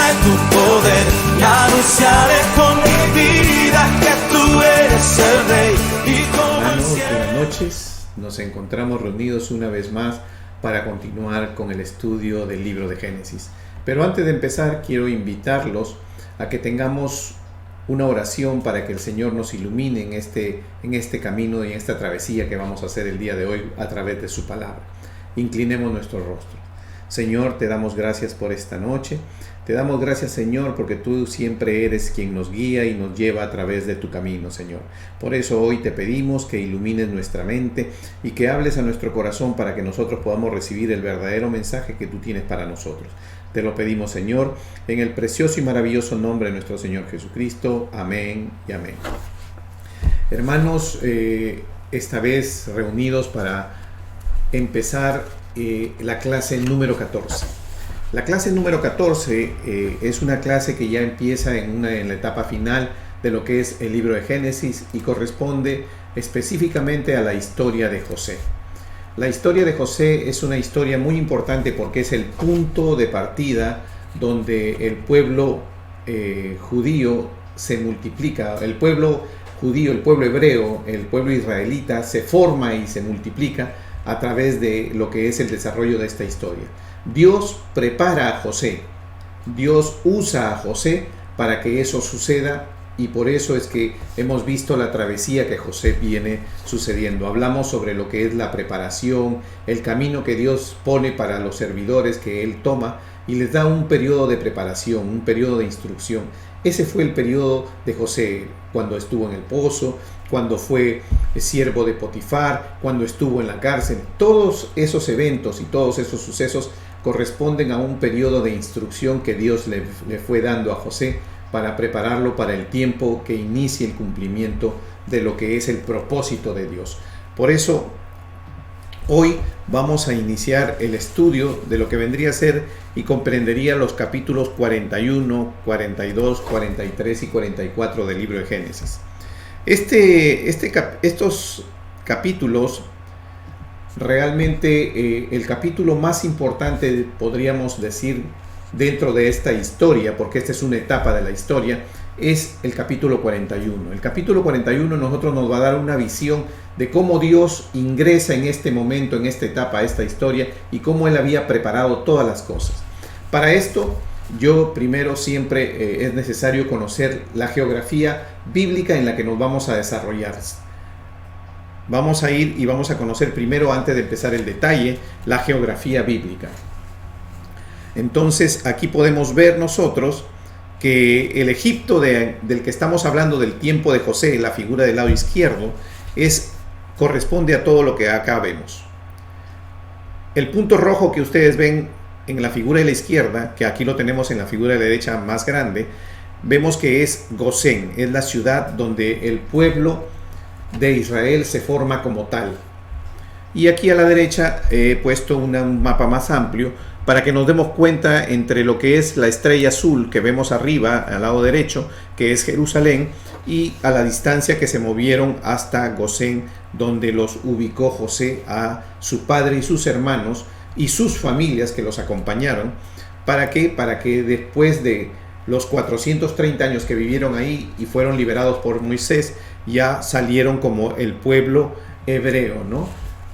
de tu poder y anunciaré con mi vida que tú eres el Rey. Y como Hermanos, buenas noches. Nos encontramos reunidos una vez más para continuar con el estudio del libro de Génesis. Pero antes de empezar, quiero invitarlos a que tengamos una oración para que el Señor nos ilumine en este camino y en esta travesía que vamos a hacer el día de hoy a través de su palabra. Inclinemos nuestro rostro. Señor, te damos gracias por esta noche. Te damos gracias, Señor, porque tú siempre eres quien nos guía y nos lleva a través de tu camino, Señor. Por eso hoy te pedimos que ilumines nuestra mente y que hables a nuestro corazón para que nosotros podamos recibir el verdadero mensaje que tú tienes para nosotros. Te lo pedimos, Señor, en el precioso y maravilloso nombre de nuestro Señor Jesucristo. Amén y amén. Hermanos, esta vez reunidos para empezar la clase número 14. La clase número 14 es una clase que ya empieza en la etapa final de lo que es el libro de Génesis y corresponde específicamente a la historia de José. La historia de José es una historia muy importante porque es el punto de partida donde el pueblo judío se multiplica. El pueblo judío, el pueblo hebreo, el pueblo israelita se forma y se multiplica a través de lo que es el desarrollo de esta historia. Dios prepara a José, Dios usa a José para que eso suceda, y por eso es que hemos visto la travesía que José viene sucediendo. Hablamos sobre lo que es la preparación, el camino que Dios pone para los servidores que Él toma y les da un periodo de preparación, un periodo de instrucción. Ese fue el periodo de José, cuando estuvo en el pozo, cuando fue siervo de Potifar, cuando estuvo en la cárcel. Todos esos eventos y todos esos sucesos corresponden a un periodo de instrucción que Dios le fue dando a José para prepararlo para el tiempo que inicie el cumplimiento de lo que es el propósito de Dios. Por eso, hoy vamos a iniciar el estudio de lo que vendría a ser y comprendería los capítulos 41, 42, 43 y 44 del libro de Génesis. Estos capítulos, realmente el capítulo más importante, podríamos decir, dentro de esta historia, porque esta es una etapa de la historia, es el capítulo 41. El capítulo 41 nosotros nos va a dar una visión de cómo Dios ingresa en este momento, en esta etapa, esta historia, y cómo Él había preparado todas las cosas. Para esto, yo primero siempre es necesario conocer la geografía bíblica en la que nos vamos a desarrollar. Vamos a ir y vamos a conocer primero, antes de empezar el detalle, la geografía bíblica. Entonces, aquí podemos ver nosotros que el Egipto del que estamos hablando, del tiempo de José, la figura del lado izquierdo, corresponde a todo lo que acá vemos. El punto rojo que ustedes ven en la figura de la izquierda, que aquí lo tenemos en la figura de la derecha más grande, vemos que es Gosén, es la ciudad donde el pueblo de Israel se forma como tal. Y aquí a la derecha he puesto un mapa más amplio para que nos demos cuenta entre lo que es la estrella azul que vemos arriba al lado derecho, que es Jerusalén, y a la distancia que se movieron hasta Gosén, donde los ubicó José a su padre y sus hermanos y sus familias que los acompañaron. ¿Para qué? Para que después de los 430 años que vivieron ahí y fueron liberados por Moisés, ya salieron como el pueblo hebreo, ¿no?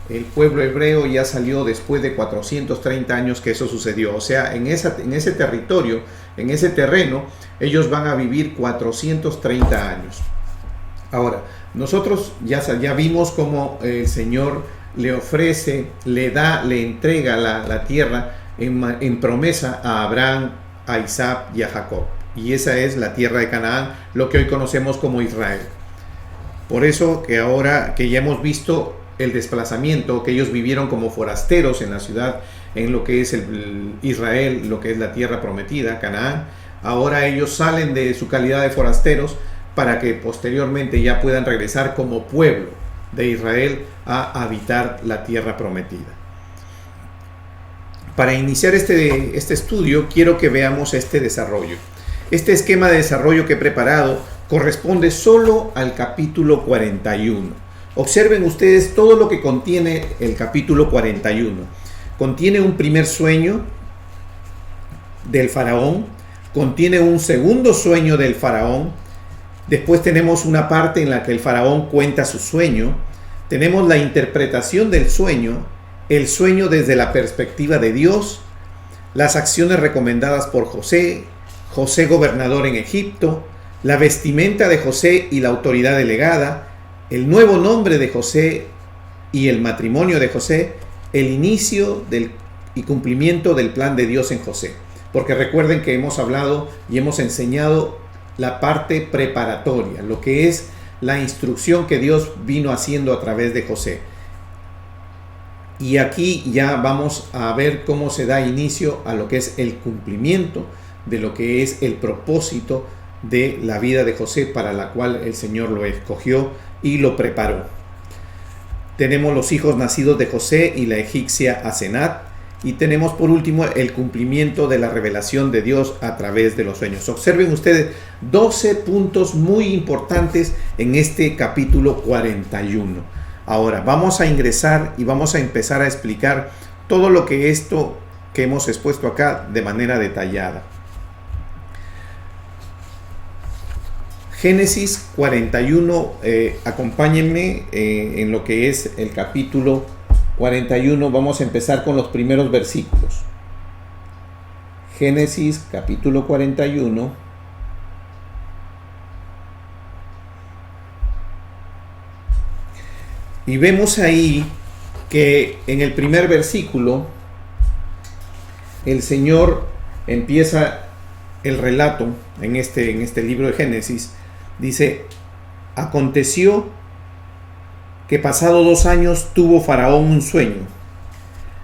El pueblo hebreo ya salió después de 430 años que eso sucedió. O sea, en ese territorio, en ese terreno, ellos van a vivir 430 años. Ahora, nosotros ya vimos cómo el Señor le ofrece, le entrega la tierra en promesa a Abraham, a Isaac y a Jacob. Y esa es la tierra de Canaán, lo que hoy conocemos como Israel. Por eso que ahora que ya hemos visto el desplazamiento, que ellos vivieron como forasteros en la ciudad, en lo que es Israel, lo que es la tierra prometida, Canaán, ahora ellos salen de su calidad de forasteros para que posteriormente ya puedan regresar como pueblo de Israel a habitar la tierra prometida. Para iniciar este estudio, quiero que veamos este desarrollo. Este esquema de desarrollo que he preparado corresponde solo al capítulo 41. Observen ustedes todo lo que contiene el capítulo 41. Contiene un primer sueño del faraón, contiene un segundo sueño del faraón. Después tenemos una parte en la que el faraón cuenta su sueño. Tenemos la interpretación del sueño, el sueño desde la perspectiva de Dios, las acciones recomendadas por José, José gobernador en Egipto, la vestimenta de José y la autoridad delegada, el nuevo nombre de José y el matrimonio de José, el inicio y cumplimiento del plan de Dios en José. Porque recuerden que hemos hablado y hemos enseñado la parte preparatoria, lo que es la instrucción que Dios vino haciendo a través de José. Y aquí ya vamos a ver cómo se da inicio a lo que es el cumplimiento de lo que es el propósito de la vida de José, para la cual el Señor lo escogió y lo preparó. Tenemos los hijos nacidos de José y la egipcia Asenat. Y tenemos por último el cumplimiento de la revelación de Dios a través de los sueños. Observen ustedes 12 puntos muy importantes en este capítulo 41. Ahora vamos a ingresar y vamos a empezar a explicar todo lo que esto que hemos expuesto acá de manera detallada. Génesis 41, acompáñenme en lo que es el capítulo 41, vamos a empezar con los primeros versículos. Génesis capítulo 41. Y vemos ahí que en el primer versículo el Señor empieza el relato en este libro de Génesis. Dice: aconteció que pasado 2 años tuvo Faraón un sueño.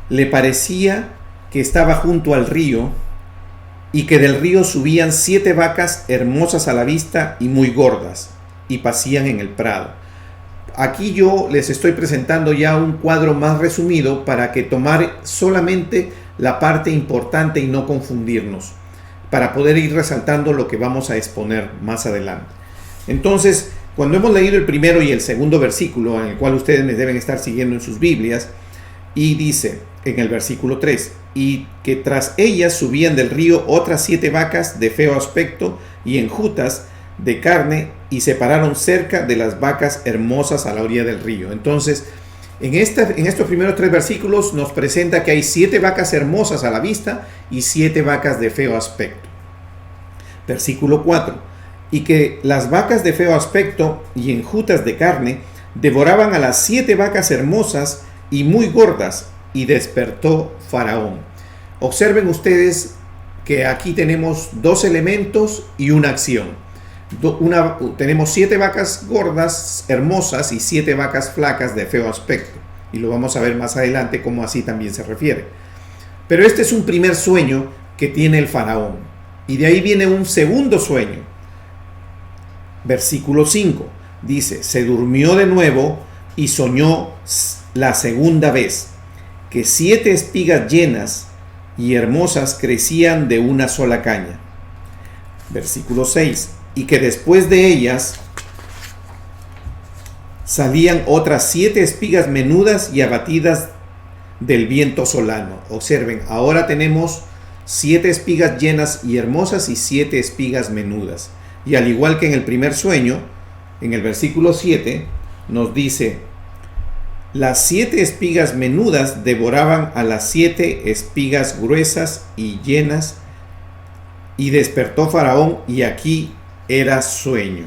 Le parecía que estaba junto al río y que del río subían 7 vacas hermosas a la vista y muy gordas, y pacían en el prado. Aquí yo les estoy presentando ya un cuadro más resumido para que tomar solamente la parte importante y no confundirnos, para poder ir resaltando lo que vamos a exponer más adelante. Entonces, cuando hemos leído el primero y el segundo versículo, en el cual ustedes me deben estar siguiendo en sus Biblias, y dice en el versículo 3, y que tras ellas subían del río otras 7 vacas de feo aspecto y enjutas de carne, y se pararon cerca de las vacas hermosas a la orilla del río. Entonces, en estos primeros 3 versículos nos presenta que hay 7 vacas hermosas a la vista y 7 vacas de feo aspecto. Versículo 4. Y que las vacas de feo aspecto y enjutas de carne devoraban a las 7 vacas hermosas y muy gordas, y despertó Faraón. Observen ustedes que aquí tenemos 2 elementos y una acción. Tenemos 7 vacas gordas, hermosas, y 7 vacas flacas de feo aspecto. Y lo vamos a ver más adelante cómo así también se refiere. Pero este es un primer sueño que tiene el Faraón. Y de ahí viene un segundo sueño. Versículo 5 dice: se durmió de nuevo y soñó la segunda vez que 7 espigas llenas y hermosas crecían de una sola caña. Versículo 6: y que después de ellas salían otras 7 espigas menudas y abatidas del viento solano. Observen, ahora tenemos 7 espigas llenas y hermosas y 7 espigas menudas. Y al igual que en el primer sueño, en el versículo 7 nos dice: las 7 espigas menudas devoraban a las 7 espigas gruesas y llenas, y despertó Faraón, y aquí era sueño.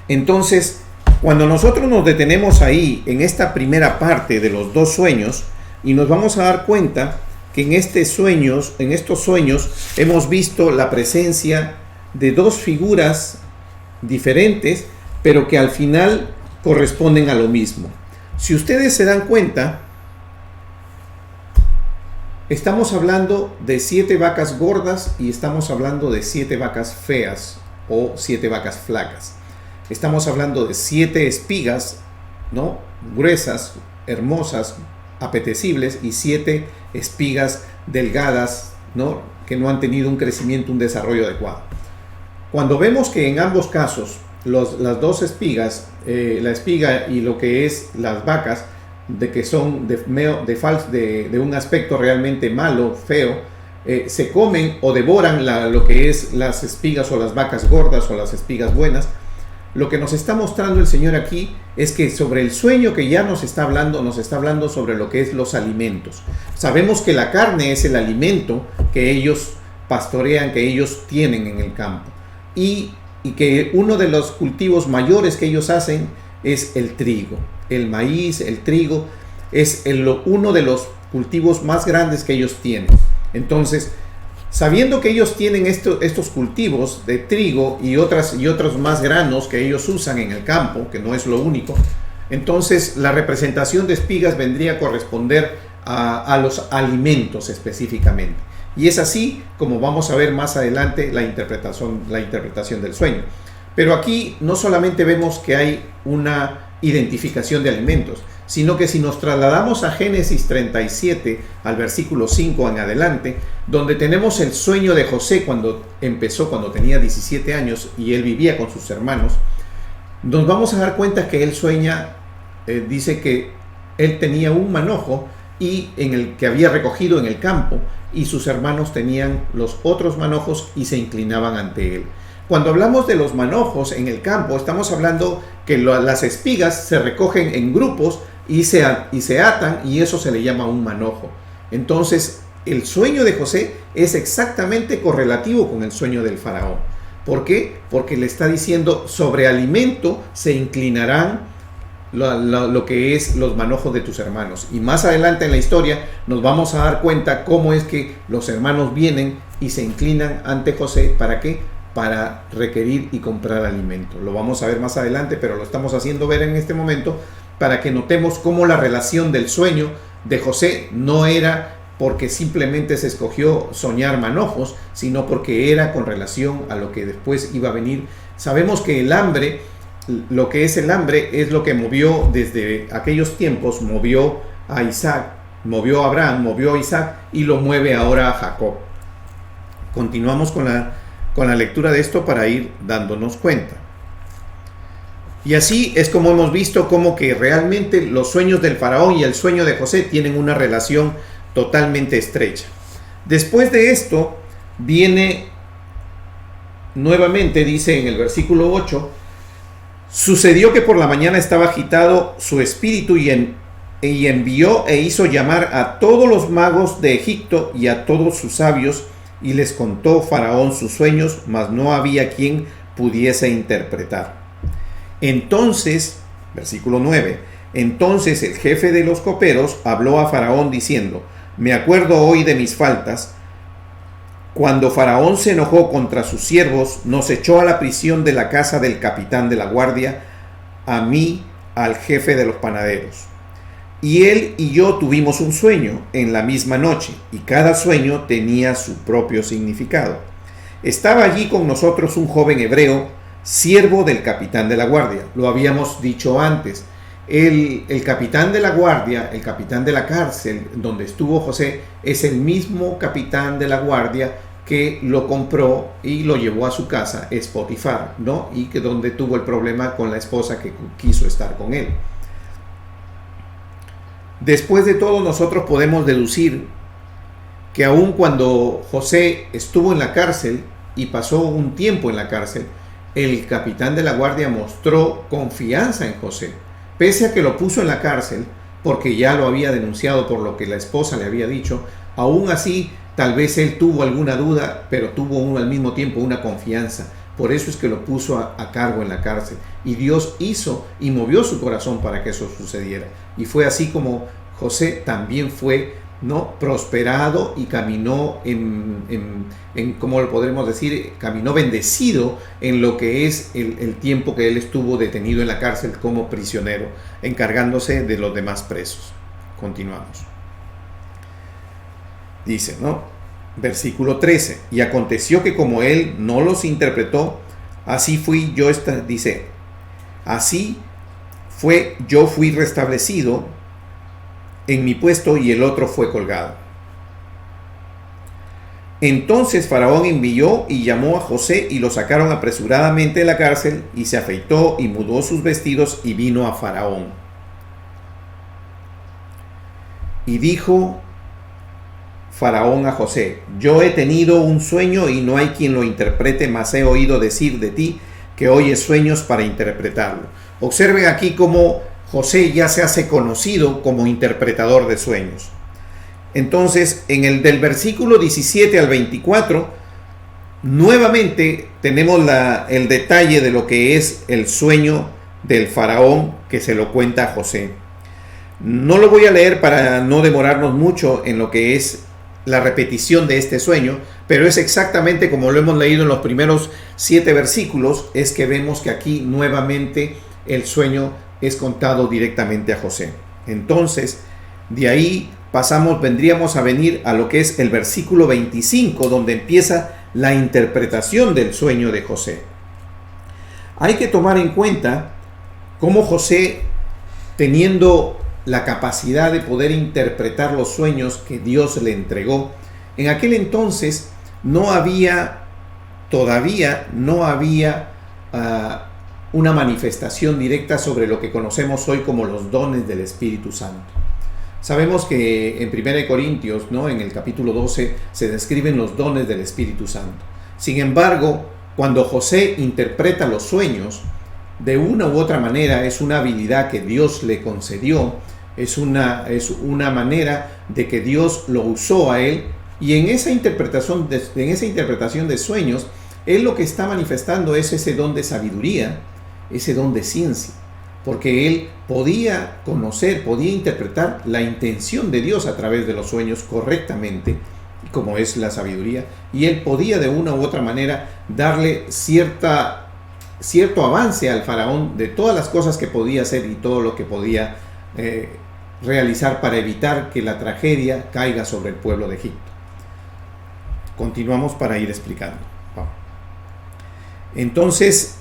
Entonces, cuando nosotros nos detenemos ahí en esta primera parte de los 2 sueños, y nos vamos a dar cuenta que en estos sueños hemos visto la presencia de 2 figuras diferentes, pero que al final corresponden a lo mismo. Si ustedes se dan cuenta, estamos hablando de 7 vacas gordas y estamos hablando de 7 vacas feas o 7 vacas flacas. Estamos hablando de 7 espigas, ¿no?, gruesas, hermosas, apetecibles, y 7 espigas delgadas, ¿no?, que no han tenido un crecimiento, un desarrollo adecuado. Cuando vemos que en ambos casos las 2 espigas, la espiga y lo que es las vacas, de que son de un aspecto realmente malo, feo, se comen o devoran lo que es las espigas o las vacas gordas o las espigas buenas. Lo que nos está mostrando el Señor aquí es que sobre el sueño que ya nos está hablando sobre lo que es los alimentos. Sabemos que la carne es el alimento que ellos pastorean, que ellos tienen en el campo. Y que uno de los cultivos mayores que ellos hacen es el trigo. El maíz, el trigo, es uno de los cultivos más grandes que ellos tienen. Entonces, sabiendo que ellos tienen estos cultivos de trigo y otros más granos que ellos usan en el campo, que no es lo único, entonces la representación de espigas vendría a corresponder a los alimentos específicamente. Y es así como vamos a ver más adelante la interpretación del sueño. Pero aquí no solamente vemos que hay una identificación de alimentos, sino que si nos trasladamos a Génesis 37, al versículo 5 en adelante, donde tenemos el sueño de José cuando tenía 17 años y él vivía con sus hermanos, nos vamos a dar cuenta que él sueña, dice que él tenía un manojo y en el que había recogido en el campo, y sus hermanos tenían los otros manojos y se inclinaban ante él. Cuando hablamos de los manojos en el campo, estamos hablando que las espigas se recogen en grupos y se atan, y eso se le llama un manojo. Entonces, el sueño de José es exactamente correlativo con el sueño del faraón. ¿Por qué? Porque le está diciendo, sobre alimento se inclinarán lo que es los manojos de tus hermanos. Y más adelante en la historia nos vamos a dar cuenta cómo es que los hermanos vienen y se inclinan ante José. ¿Para qué? Para requerir y comprar alimento. Lo vamos a ver más adelante, pero lo estamos haciendo ver en este momento para que notemos cómo la relación del sueño de José no era porque simplemente se escogió soñar manojos, sino porque era con relación a lo que después iba a venir. Sabemos que el hambre, lo que es el hambre, es lo que movió desde aquellos tiempos, movió a Isaac, movió a Abraham, movió a Isaac y lo mueve ahora a Jacob. Continuamos con la lectura de esto para ir dándonos cuenta. Y así es como hemos visto cómo que realmente los sueños del faraón y el sueño de José tienen una relación totalmente estrecha. Después de esto viene nuevamente, dice en el versículo 8, sucedió que por la mañana estaba agitado su espíritu y envió e hizo llamar a todos los magos de Egipto y a todos sus sabios, y les contó Faraón sus sueños, mas no había quien pudiese interpretar. Entonces, versículo 9, entonces el jefe de los coperos habló a Faraón diciendo, me acuerdo hoy de mis faltas. Cuando Faraón se enojó contra sus siervos, nos echó a la prisión de la casa del capitán de la guardia, a mí, al jefe de los panaderos. Y él y yo tuvimos un sueño en la misma noche, y cada sueño tenía su propio significado. Estaba allí con nosotros un joven hebreo, siervo del capitán de la guardia. Lo habíamos dicho antes. El capitán de la guardia, el capitán de la cárcel donde estuvo José, es el mismo capitán de la guardia que lo compró y lo llevó a su casa, es Potifar, ¿no? Y que donde tuvo el problema con la esposa que quiso estar con él. Después de todo, nosotros podemos deducir que aun cuando José estuvo en la cárcel y pasó un tiempo en la cárcel, el capitán de la guardia mostró confianza en José, pese a que lo puso en la cárcel porque ya lo había denunciado por lo que la esposa le había dicho. Aún así, tal vez él tuvo alguna duda, pero tuvo al mismo tiempo una confianza. Por eso es que lo puso a cargo en la cárcel. Y Dios hizo y movió su corazón para que eso sucediera. Y fue así como José también fue, ¿no?, prosperado y caminó en ¿cómo lo podremos decir? Caminó bendecido en lo que es el tiempo que él estuvo detenido en la cárcel como prisionero, encargándose de los demás presos. Continuamos. Dice, ¿no? Versículo 13, y aconteció que como él no los interpretó, así fui yo, dice, así fue, yo fui restablecido en mi puesto y el otro fue colgado. Entonces Faraón envió y llamó a José y lo sacaron apresuradamente de la cárcel, y se afeitó y mudó sus vestidos y vino a Faraón. Y dijo Faraón a José: yo he tenido un sueño y no hay quien lo interprete, mas he oído decir de ti que oyes sueños para interpretarlo. Observen aquí cómo José ya se hace conocido como interpretador de sueños. Entonces, en el del versículo 17 al 24, nuevamente tenemos el detalle de lo que es el sueño del faraón que se lo cuenta a José. No lo voy a leer para no demorarnos mucho en lo que es la repetición de este sueño, pero es exactamente como lo hemos leído en los primeros 7 versículos, es que vemos que aquí nuevamente el sueño es contado directamente a José. Entonces, de ahí vendríamos a venir a lo que es el versículo 25, donde empieza la interpretación del sueño de José. Hay que tomar en cuenta cómo José, teniendo la capacidad de poder interpretar los sueños que Dios le entregó, en aquel entonces todavía no había una manifestación directa sobre lo que conocemos hoy como los dones del Espíritu Santo. Sabemos que en 1 Corintios, en el capítulo 12, se describen los dones del Espíritu Santo. Sin embargo, cuando José interpreta los sueños, de una u otra manera es una habilidad que Dios le concedió, es una manera de que Dios lo usó a él, y en esa interpretación de sueños, él lo que está manifestando es ese don de sabiduría, ese don de ciencia, porque él podía conocer, podía interpretar la intención de Dios a través de los sueños correctamente, como es la sabiduría, y él podía de una u otra manera darle cierto avance al faraón de todas las cosas que podía hacer y todo lo que podía realizar para evitar que la tragedia caiga sobre el pueblo de Egipto. Continuamos para ir explicando. Entonces,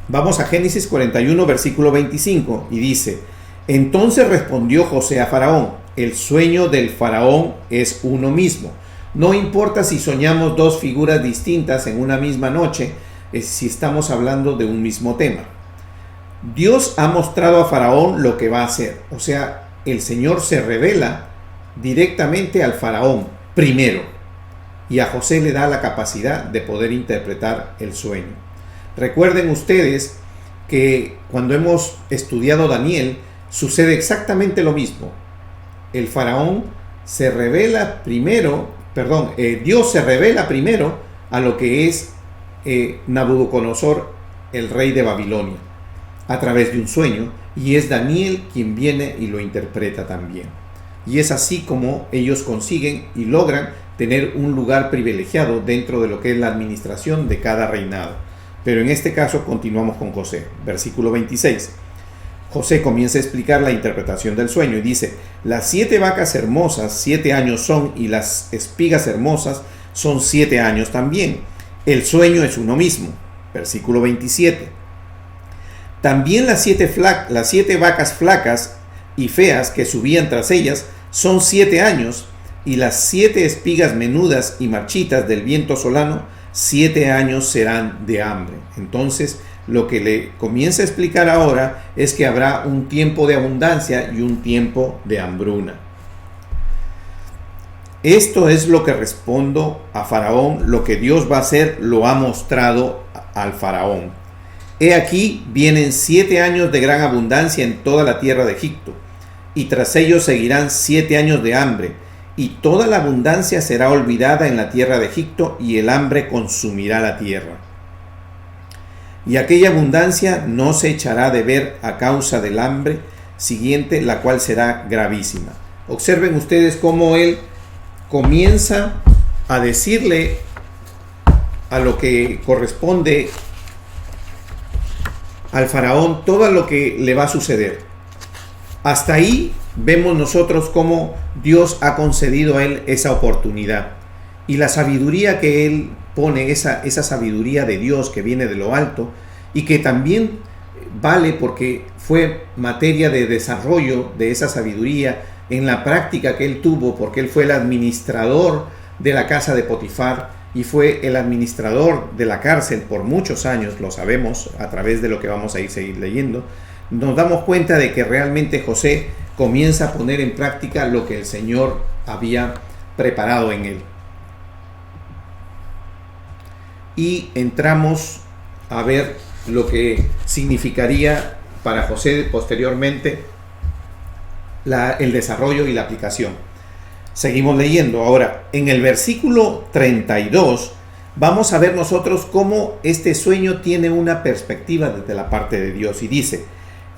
vamos a Génesis 41, versículo 25, y dice: entonces respondió José a Faraón: el sueño del faraón es uno mismo. No importa si soñamos dos figuras distintas en una misma noche, si estamos hablando de un mismo tema. Dios ha mostrado a Faraón lo que va a hacer. O sea, el Señor se revela directamente al faraón primero, y a José le da la capacidad de poder interpretar el sueño. Recuerden ustedes que cuando hemos estudiado Daniel, sucede exactamente lo mismo. El faraón se revela primero, Dios se revela primero a lo que es Nabucodonosor, el rey de Babilonia, a través de un sueño, y es Daniel quien viene y lo interpreta también. Y es así como ellos consiguen y logran tener un lugar privilegiado dentro de lo que es la administración de cada reinado. Pero en este caso continuamos con José. Versículo 26. José comienza a explicar la interpretación del sueño y dice: las 7 vacas hermosas 7 años son, y las espigas hermosas son 7 años también. El sueño es uno mismo. Versículo 27. También las 7 vacas flacas y feas que subían tras ellas son 7 años, y las 7 espigas menudas y marchitas del viento solano 7 años serán de hambre. Entonces, lo que le comienza a explicar ahora es que habrá un tiempo de abundancia y un tiempo de hambruna. Esto es lo que respondo a Faraón: lo que Dios va a hacer lo ha mostrado al Faraón. He aquí, vienen 7 años de gran abundancia en toda la tierra de Egipto, y tras ellos seguirán 7 años de hambre, y toda la abundancia será olvidada en la tierra de Egipto, y el hambre consumirá la tierra. Y aquella abundancia no se echará de ver a causa del hambre siguiente, la cual será gravísima. Observen ustedes cómo él comienza a decirle a lo que corresponde al faraón todo lo que le va a suceder. Hasta ahí vemos nosotros cómo Dios ha concedido a él esa oportunidad, y la sabiduría que él pone, esa sabiduría de Dios que viene de lo alto, y que también vale porque fue materia de desarrollo de esa sabiduría en la práctica que él tuvo, porque él fue el administrador de la casa de Potifar y fue el administrador de la cárcel por muchos años. Lo sabemos a través de lo que vamos a seguir leyendo. Nos damos cuenta de que realmente José comienza a poner en práctica lo que el Señor había preparado en él. Y entramos a ver lo que significaría para José posteriormente el desarrollo y la aplicación. Seguimos leyendo. Ahora, en el versículo 32 vamos a ver nosotros cómo este sueño tiene una perspectiva desde la parte de Dios. Y dice: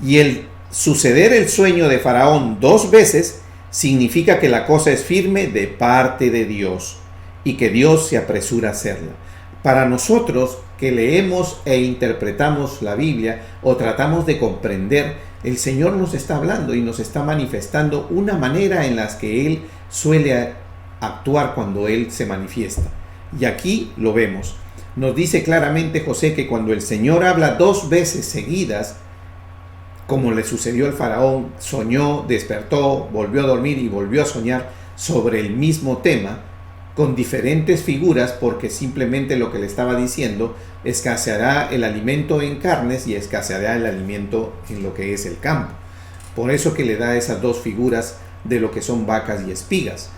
y el suceder el sueño de Faraón 2 veces significa que la cosa es firme de parte de Dios y que Dios se apresura a hacerla. Para nosotros que leemos e interpretamos la Biblia o tratamos de comprender, el Señor nos está hablando y nos está manifestando una manera en la que Él suele actuar cuando Él se manifiesta. Y aquí lo vemos. Nos dice claramente José que cuando el Señor habla 2 veces seguidas, como le sucedió al faraón, soñó, despertó, volvió a dormir y volvió a soñar sobre el mismo tema, con diferentes figuras, porque simplemente lo que le estaba diciendo: escaseará el alimento en carnes y escaseará el alimento en lo que es el campo. Por eso que le da esas 2 figuras de lo que son vacas y espigas.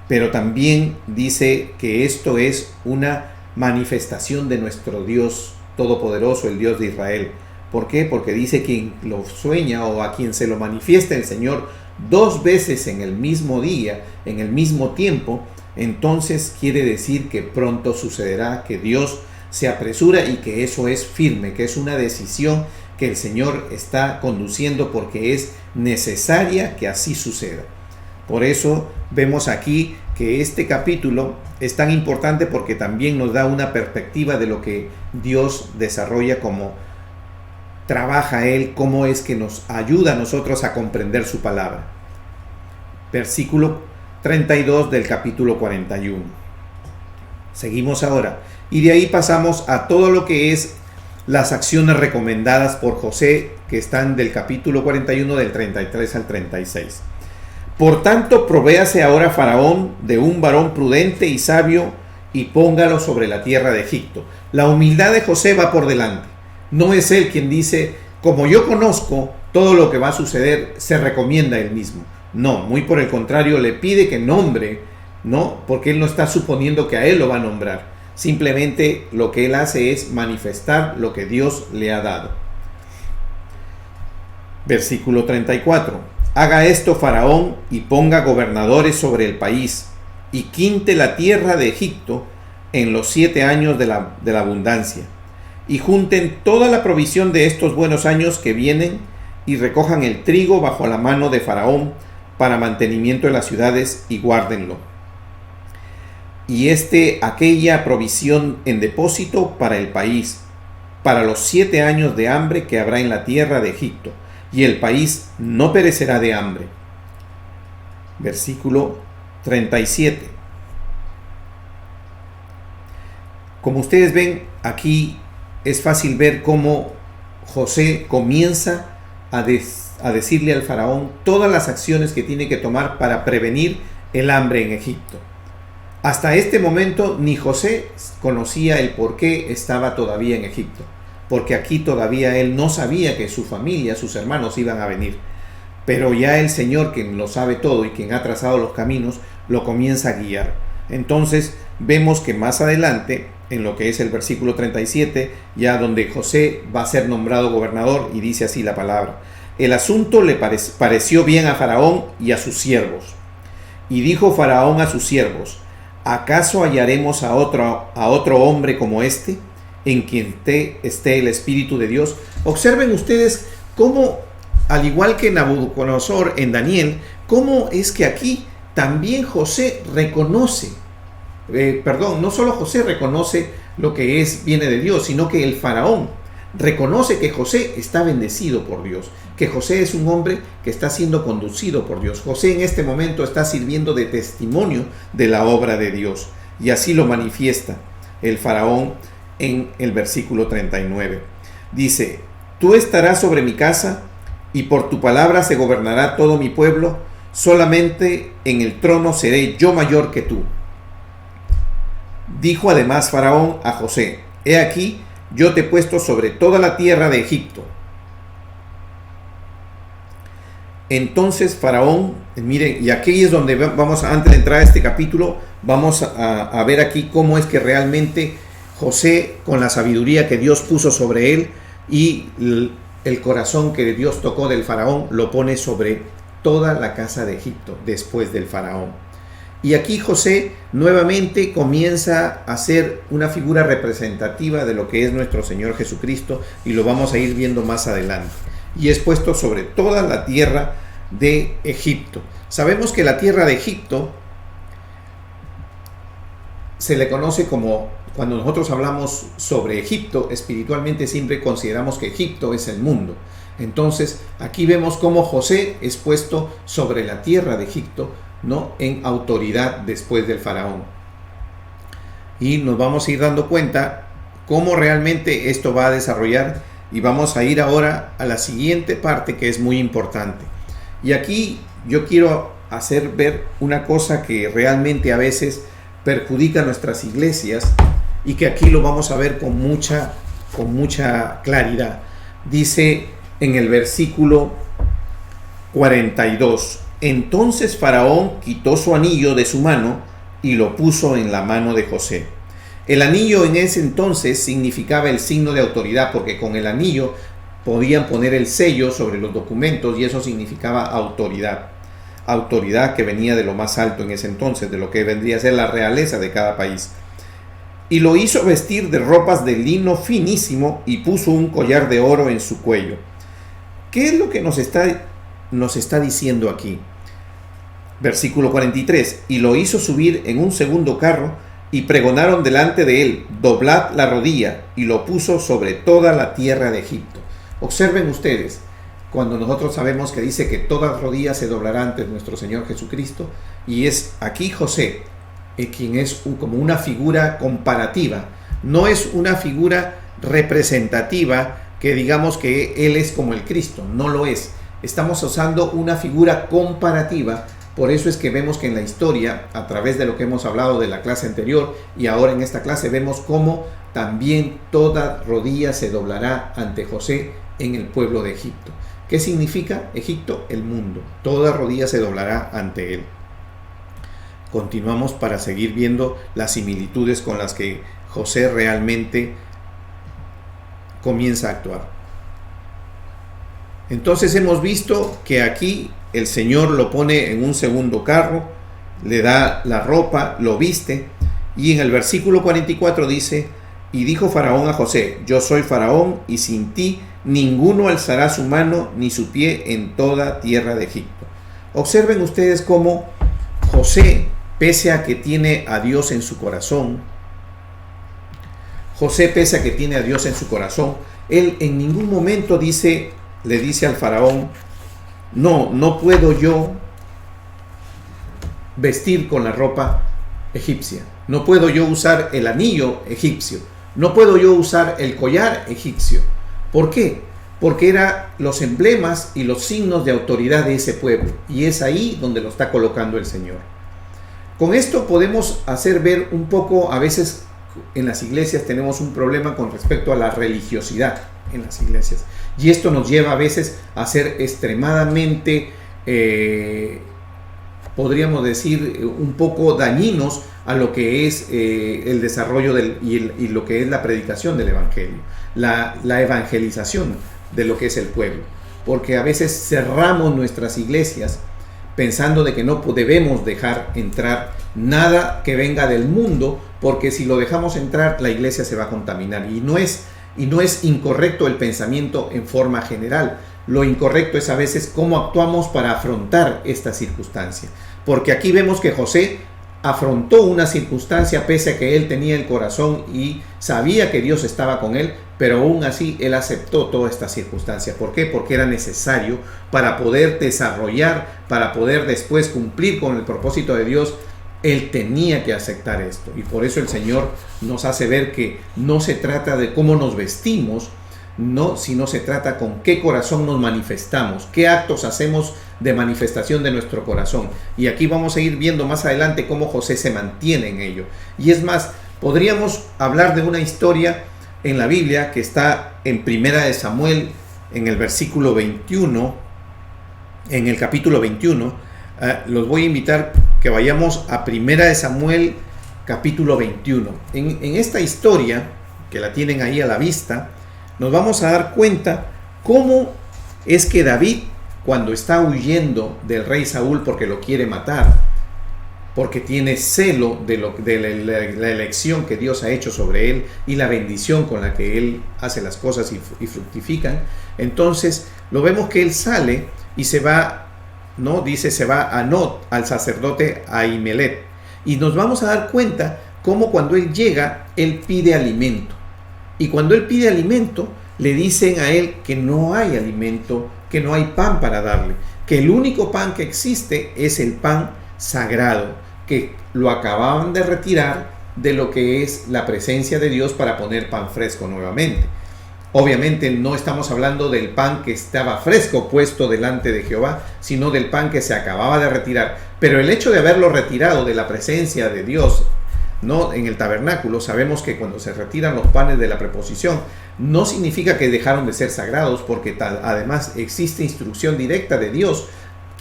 Pero también dice que esto es una manifestación de nuestro Dios Todopoderoso, el Dios de Israel. ¿Por qué? Porque dice: quien lo sueña o a quien se lo manifiesta el Señor 2 veces en el mismo día, en el mismo tiempo, entonces quiere decir que pronto sucederá, que Dios se apresura y que eso es firme, que es una decisión que el Señor está conduciendo porque es necesaria que así suceda. Por eso vemos aquí que este capítulo es tan importante, porque también nos da una perspectiva de lo que Dios desarrolla, cómo trabaja Él, cómo es que nos ayuda a nosotros a comprender su palabra. Versículo 32 del capítulo 41. Seguimos ahora. Y de ahí pasamos a todo lo que es las acciones recomendadas por José, que están del capítulo 41 del 33 al 36. Por tanto, provéase ahora Faraón de un varón prudente y sabio y póngalo sobre la tierra de Egipto. La humildad de José va por delante. No es él quien dice: como yo conozco todo lo que va a suceder, se recomienda él mismo. No, muy por el contrario, le pide que nombre, ¿no? Porque él no está suponiendo que a él lo va a nombrar. Simplemente lo que él hace es manifestar lo que Dios le ha dado. Versículo 34. Haga esto Faraón y ponga gobernadores sobre el país y quinte la tierra de Egipto en los 7 años de la abundancia, y junten toda la provisión de estos buenos años que vienen y recojan el trigo bajo la mano de Faraón para mantenimiento de las ciudades y guárdenlo. Y aquella provisión en depósito para el país, para los 7 años de hambre que habrá en la tierra de Egipto, y el país no perecerá de hambre. Versículo 37. Como ustedes ven, aquí es fácil ver cómo José comienza a decirle al faraón todas las acciones que tiene que tomar para prevenir el hambre en Egipto. Hasta este momento ni José conocía el por qué estaba todavía en Egipto, porque aquí todavía él no sabía que su familia, sus hermanos iban a venir. Pero ya el Señor, quien lo sabe todo y quien ha trazado los caminos, lo comienza a guiar. Entonces vemos que más adelante, en lo que es el versículo 37, ya donde José va a ser nombrado gobernador, y dice así la palabra: el asunto le pareció bien a Faraón y a sus siervos. Y dijo Faraón a sus siervos: ¿acaso hallaremos a otro hombre como este, en quien esté el Espíritu de Dios? Observen ustedes cómo, al igual que Nabucodonosor en Daniel, cómo es que aquí también José reconoce, no solo José reconoce lo que viene de Dios, sino que el faraón reconoce que José está bendecido por Dios, que José es un hombre que está siendo conducido por Dios. José en este momento está sirviendo de testimonio de la obra de Dios, y así lo manifiesta el faraón en el versículo 39. Dice: tú estarás sobre mi casa, y por tu palabra se gobernará todo mi pueblo, solamente en el trono seré yo mayor que tú. Dijo además Faraón a José: he aquí, yo te he puesto sobre toda la tierra de Egipto. entonces Faraón, miren, y aquí es donde vamos, antes de entrar a este capítulo, vamos a ver aquí cómo es que realmente José, con la sabiduría que Dios puso sobre él y el corazón que Dios tocó del Faraón, lo pone sobre toda la casa de Egipto después del Faraón. Y aquí José nuevamente comienza a ser una figura representativa de lo que es nuestro Señor Jesucristo, y lo vamos a ir viendo más adelante. Y es puesto sobre toda la tierra de Egipto. Sabemos que la tierra de Egipto se le conoce como, cuando nosotros hablamos sobre Egipto, espiritualmente siempre consideramos que Egipto es el mundo. Entonces aquí vemos cómo José es puesto sobre la tierra de Egipto, ¿no?, en autoridad después del Faraón. Y nos vamos a ir dando cuenta cómo realmente esto va a desarrollar, y vamos a ir ahora a la siguiente parte, que es muy importante. Y aquí yo quiero hacer ver una cosa que realmente a veces perjudica a nuestras iglesias, y que aquí lo vamos a ver con mucha claridad. Dice en el versículo 42: entonces Faraón quitó su anillo de su mano y lo puso en la mano de José. El anillo en ese entonces significaba el signo de autoridad, porque con el anillo podían poner el sello sobre los documentos, y eso significaba autoridad. Autoridad que venía de lo más alto en ese entonces, de lo que vendría a ser la realeza de cada país. Y lo hizo vestir de ropas de lino finísimo y puso un collar de oro en su cuello. ¿Qué es lo que nos está diciendo aquí? Versículo 43: y lo hizo subir en un segundo carro, y pregonaron delante de él: doblad la rodilla, y lo puso sobre toda la tierra de Egipto. Observen ustedes, cuando nosotros sabemos que dice que toda rodilla se doblará ante nuestro Señor Jesucristo, y es aquí José quien es como una figura comparativa, no es una figura representativa que digamos que él es como el Cristo, no lo es. Estamos usando una figura comparativa. Por eso es que vemos que en la historia, a través de lo que hemos hablado de la clase anterior y ahora en esta clase, vemos cómo también toda rodilla se doblará ante José en el pueblo de Egipto. ¿Qué significa Egipto? El mundo. Toda rodilla se doblará ante él. Continuamos para seguir viendo las similitudes con las que José realmente comienza a actuar. Entonces hemos visto que aquí el Señor lo pone en un segundo carro, le da la ropa, lo viste, y en el versículo 44 dice: y dijo Faraón a José: yo soy Faraón, y sin ti ninguno alzará su mano ni su pie en toda tierra de Egipto. Observen ustedes cómo José, pese a que tiene a Dios en su corazón, él en ningún momento le dice al Faraón: no puedo yo vestir con la ropa egipcia, no puedo yo usar el anillo egipcio, no puedo yo usar el collar egipcio. ¿Por qué? Porque eran los emblemas y los signos de autoridad de ese pueblo, y es ahí donde lo está colocando el Señor. Con esto podemos hacer ver un poco, a veces en las iglesias tenemos un problema con respecto a la religiosidad en las iglesias, y esto nos lleva a veces a ser extremadamente, podríamos decir, un poco dañinos a lo que es el desarrollo y lo que es la predicación del evangelio, la evangelización de lo que es el pueblo, porque a veces cerramos nuestras iglesias pensando de que no debemos dejar entrar nada que venga del mundo, porque si lo dejamos entrar, la iglesia se va a contaminar. Y no es incorrecto el pensamiento en forma general. Lo incorrecto es a veces cómo actuamos para afrontar esta circunstancia. Porque aquí vemos que José afrontó una circunstancia pese a que él tenía el corazón y sabía que Dios estaba con él, pero aún así él aceptó toda esta circunstancia. ¿Por qué? Porque era necesario para poder desarrollar, para poder después cumplir con el propósito de Dios. Él tenía que aceptar esto, y por eso el Señor nos hace ver que no se trata de cómo nos vestimos, no, sino se trata con qué corazón nos manifestamos, qué actos hacemos de manifestación de nuestro corazón. Y aquí vamos a ir viendo más adelante cómo José se mantiene en ello. Y es más, podríamos hablar de una historia en la Biblia que está en Primera de Samuel, en el versículo 21, en el capítulo 21, los voy a invitar que vayamos a 1 Samuel capítulo 21. En esta historia, que la tienen ahí a la vista, nos vamos a dar cuenta cómo es que David, cuando está huyendo del rey Saúl porque lo quiere matar, porque tiene celo de la elección que Dios ha hecho sobre él y la bendición con la que él hace las cosas y fructifican, entonces lo vemos que él sale y se va, ¿no? Dice, se va a Not, al sacerdote Ahimelech, y nos vamos a dar cuenta cómo cuando él llega, él pide alimento, y cuando él pide alimento, le dicen a él que no hay alimento, que no hay pan para darle, que el único pan que existe es el pan sagrado, que lo acababan de retirar de lo que es la presencia de Dios para poner pan fresco nuevamente. Obviamente no estamos hablando del pan que estaba fresco puesto delante de Jehová, sino del pan que se acababa de retirar. Pero el hecho de haberlo retirado de la presencia de Dios, ¿no?, en el tabernáculo, sabemos que cuando se retiran los panes de la preposición, no significa que dejaron de ser sagrados, porque además existe instrucción directa de Dios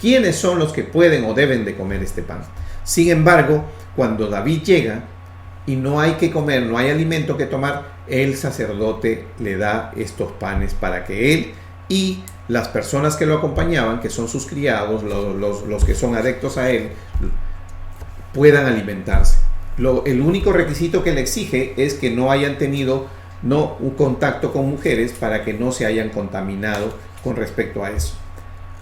quiénes son los que pueden o deben de comer este pan. Sin embargo, cuando David llega y no hay que comer, no hay alimento que tomar, el sacerdote le da estos panes para que él y las personas que lo acompañaban, que son sus criados, los que son adeptos a él, puedan alimentarse. El único requisito que le exige es que no hayan tenido un contacto con mujeres para que no se hayan contaminado con respecto a eso.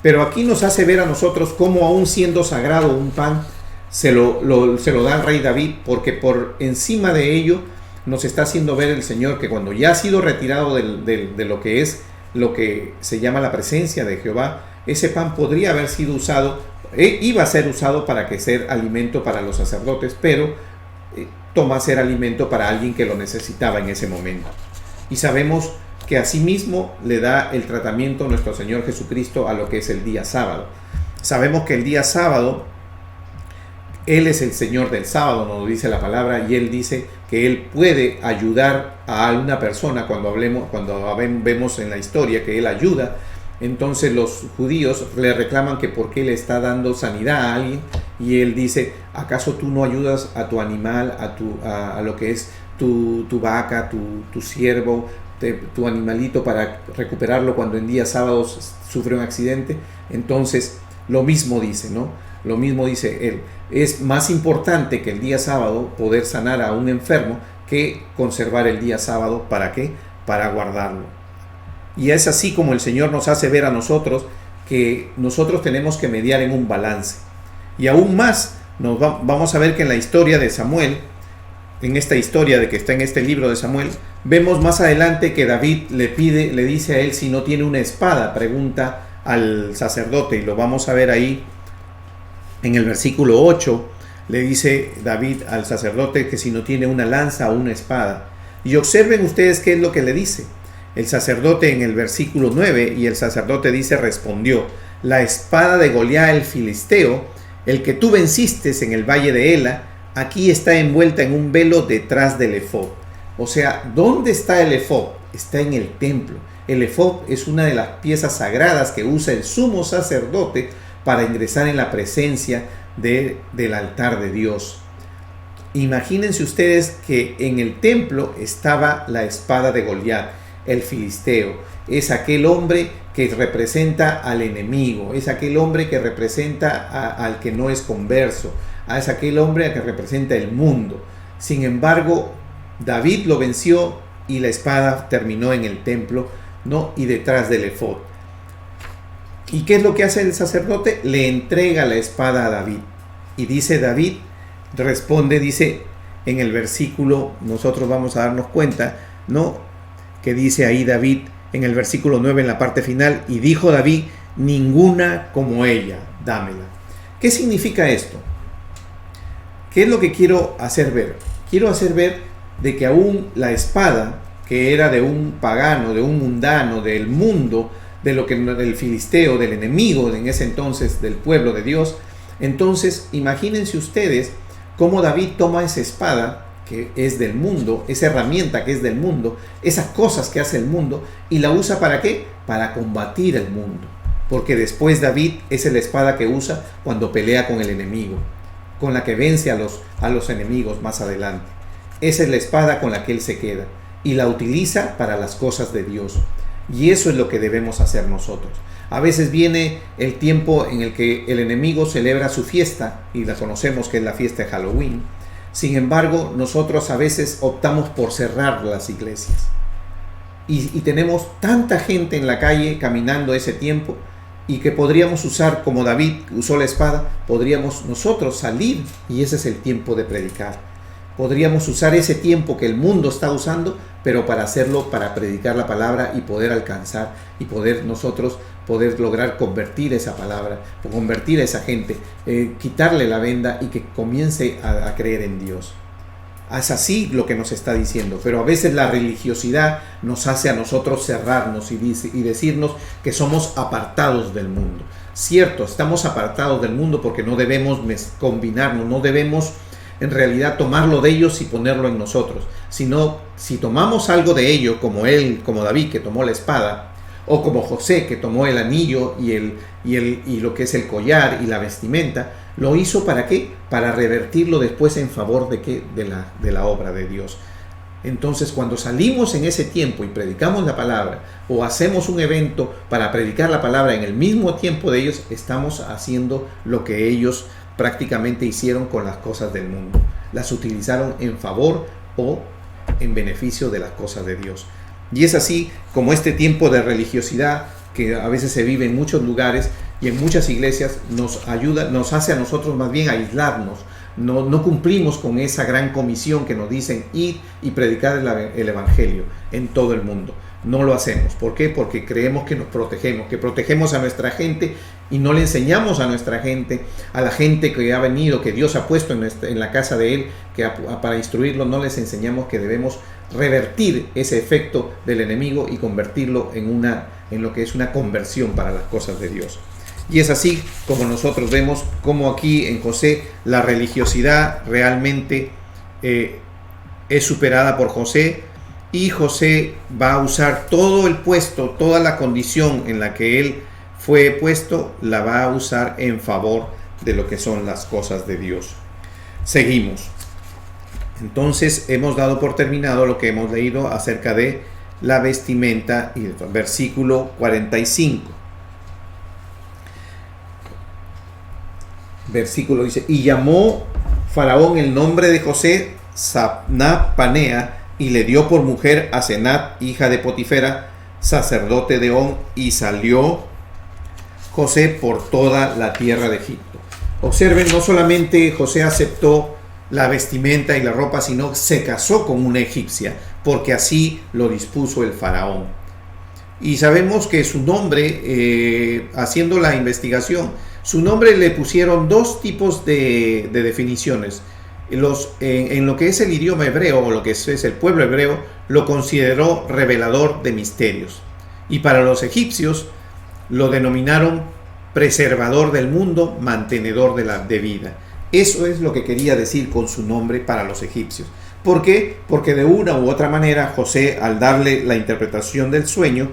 Pero aquí nos hace ver a nosotros cómo, aún siendo sagrado un pan, se lo da al rey David, porque por encima de ello nos está haciendo ver el Señor que cuando ya ha sido retirado de lo que es lo que se llama la presencia de Jehová, ese pan podría haber sido usado, iba a ser usado para que ser alimento para los sacerdotes, pero toma a ser alimento para alguien que lo necesitaba en ese momento. Y sabemos que asimismo le da el tratamiento nuestro Señor Jesucristo a lo que es el día sábado. Sabemos que el día sábado, Él es el Señor del sábado, nos dice la palabra, y Él dice que Él puede ayudar a una persona. Cuando vemos en la historia que Él ayuda, entonces los judíos le reclaman que por qué le está dando sanidad a alguien, y Él dice, ¿acaso tú no ayudas a tu animal, a lo que es tu vaca, tu ciervo, tu animalito, para recuperarlo cuando en días sábados sufre un accidente? Entonces lo mismo dice, ¿no? Lo mismo dice Él. Es más importante que el día sábado poder sanar a un enfermo que conservar el día sábado. ¿Para qué? Para guardarlo. Y es así como el Señor nos hace ver a nosotros que nosotros tenemos que mediar en un balance. Y aún más, vamos a ver que en la historia de Samuel, en esta historia de que está en este libro de Samuel, vemos más adelante que David le dice a él si no tiene una espada, pregunta al sacerdote, y lo vamos a ver ahí en el versículo 8. Le dice David al sacerdote que si no tiene una lanza o una espada. Y observen ustedes qué es lo que le dice el sacerdote en el versículo 9, y el sacerdote dice, respondió, la espada de Goliat el filisteo, el que tú venciste en el valle de Ela, aquí está envuelta en un velo detrás del efod. O sea, ¿dónde está el efod? Está en el templo. El efod es una de las piezas sagradas que usa el sumo sacerdote para ingresar en la presencia del altar de Dios. Imagínense ustedes que en el templo estaba la espada de Goliat, el filisteo. Es aquel hombre que representa al enemigo, es aquel hombre que representa al que no es converso, es aquel hombre que representa el mundo. Sin embargo, David lo venció y la espada terminó en el templo, ¿no?, y detrás del efod. ¿Y qué es lo que hace el sacerdote? Le entrega la espada a David. Y dice David, dice en el versículo, nosotros vamos a darnos cuenta, ¿no?, que dice ahí David en el versículo 9, en la parte final, y dijo David, ninguna como ella, dámela. ¿Qué significa esto? ¿Qué es lo que quiero hacer ver? Quiero hacer ver de que aún la espada, que era de un pagano, de un mundano, del mundo, del filisteo, del enemigo en ese entonces del pueblo de Dios, entonces imagínense ustedes cómo David toma esa espada que es del mundo, esa herramienta que es del mundo, esas cosas que hace el mundo, y la usa ¿para qué? Para combatir el mundo, porque después David es la espada que usa cuando pelea con el enemigo, con la que vence a los enemigos más adelante. Esa es la espada con la que él se queda y la utiliza para las cosas de Dios. Y eso es lo que debemos hacer nosotros. A veces viene el tiempo en el que el enemigo celebra su fiesta, y la conocemos que es la fiesta de Halloween. Sin embargo, nosotros a veces optamos por cerrar las iglesias. Y tenemos tanta gente en la calle caminando ese tiempo, y que podríamos usar, como David usó la espada, podríamos nosotros salir, y ese es el tiempo de predicar. Podríamos usar ese tiempo que el mundo está usando, pero para hacerlo, para predicar la palabra y poder alcanzar y poder nosotros poder lograr convertir esa palabra, convertir a esa gente, quitarle la venda y que comience a creer en Dios. Es así lo que nos está diciendo, pero a veces la religiosidad nos hace a nosotros cerrarnos y decirnos que somos apartados del mundo. Cierto, estamos apartados del mundo porque no debemos combinarnos, no debemos en realidad tomarlo de ellos y ponerlo en nosotros, sino si tomamos algo de ello, como David que tomó la espada, o como José que tomó el anillo y lo que es el collar y la vestimenta, lo hizo ¿para qué? Para revertirlo después en favor de la obra de Dios. Entonces, cuando salimos en ese tiempo y predicamos la palabra, o hacemos un evento para predicar la palabra en el mismo tiempo de ellos, estamos haciendo lo que ellos prácticamente hicieron con las cosas del mundo. Las utilizaron en favor o en beneficio de las cosas de Dios. Y es así como este tiempo de religiosidad que a veces se vive en muchos lugares y en muchas iglesias nos hace a nosotros más bien aislarnos. No cumplimos con esa gran comisión que nos dicen ir y predicar el evangelio en todo el mundo. No lo hacemos. ¿Por qué? Porque creemos que nos protegemos, que protegemos a nuestra gente y no le enseñamos a nuestra gente, a la gente que ha venido, que Dios ha puesto en la casa de Él, para instruirlo, no les enseñamos que debemos revertir ese efecto del enemigo y convertirlo en lo que es una conversión para las cosas de Dios. Y es así como nosotros vemos como aquí en José la religiosidad realmente es superada por José, y José va a usar todo el puesto, toda la condición en la que él fue puesto, la va a usar en favor de lo que son las cosas de Dios. Seguimos. Entonces hemos dado por terminado lo que hemos leído acerca de la vestimenta, y versículo 45. Versículo dice: y llamó Faraón el nombre de José Sabna Panea, y le dio por mujer a Senat, hija de Potifera, sacerdote de On, y salió José por toda la tierra de Egipto. Observen, no solamente José aceptó la vestimenta y la ropa, sino se casó con una egipcia, porque así lo dispuso el faraón. Y sabemos que su nombre, haciendo la investigación, su nombre le pusieron dos tipos de definiciones. En lo que es el idioma hebreo, o lo que es el pueblo hebreo, lo consideró revelador de misterios. Y para los egipcios lo denominaron preservador del mundo, mantenedor de vida. Eso es lo que quería decir con su nombre para los egipcios. ¿Por qué? Porque de una u otra manera José, al darle la interpretación del sueño,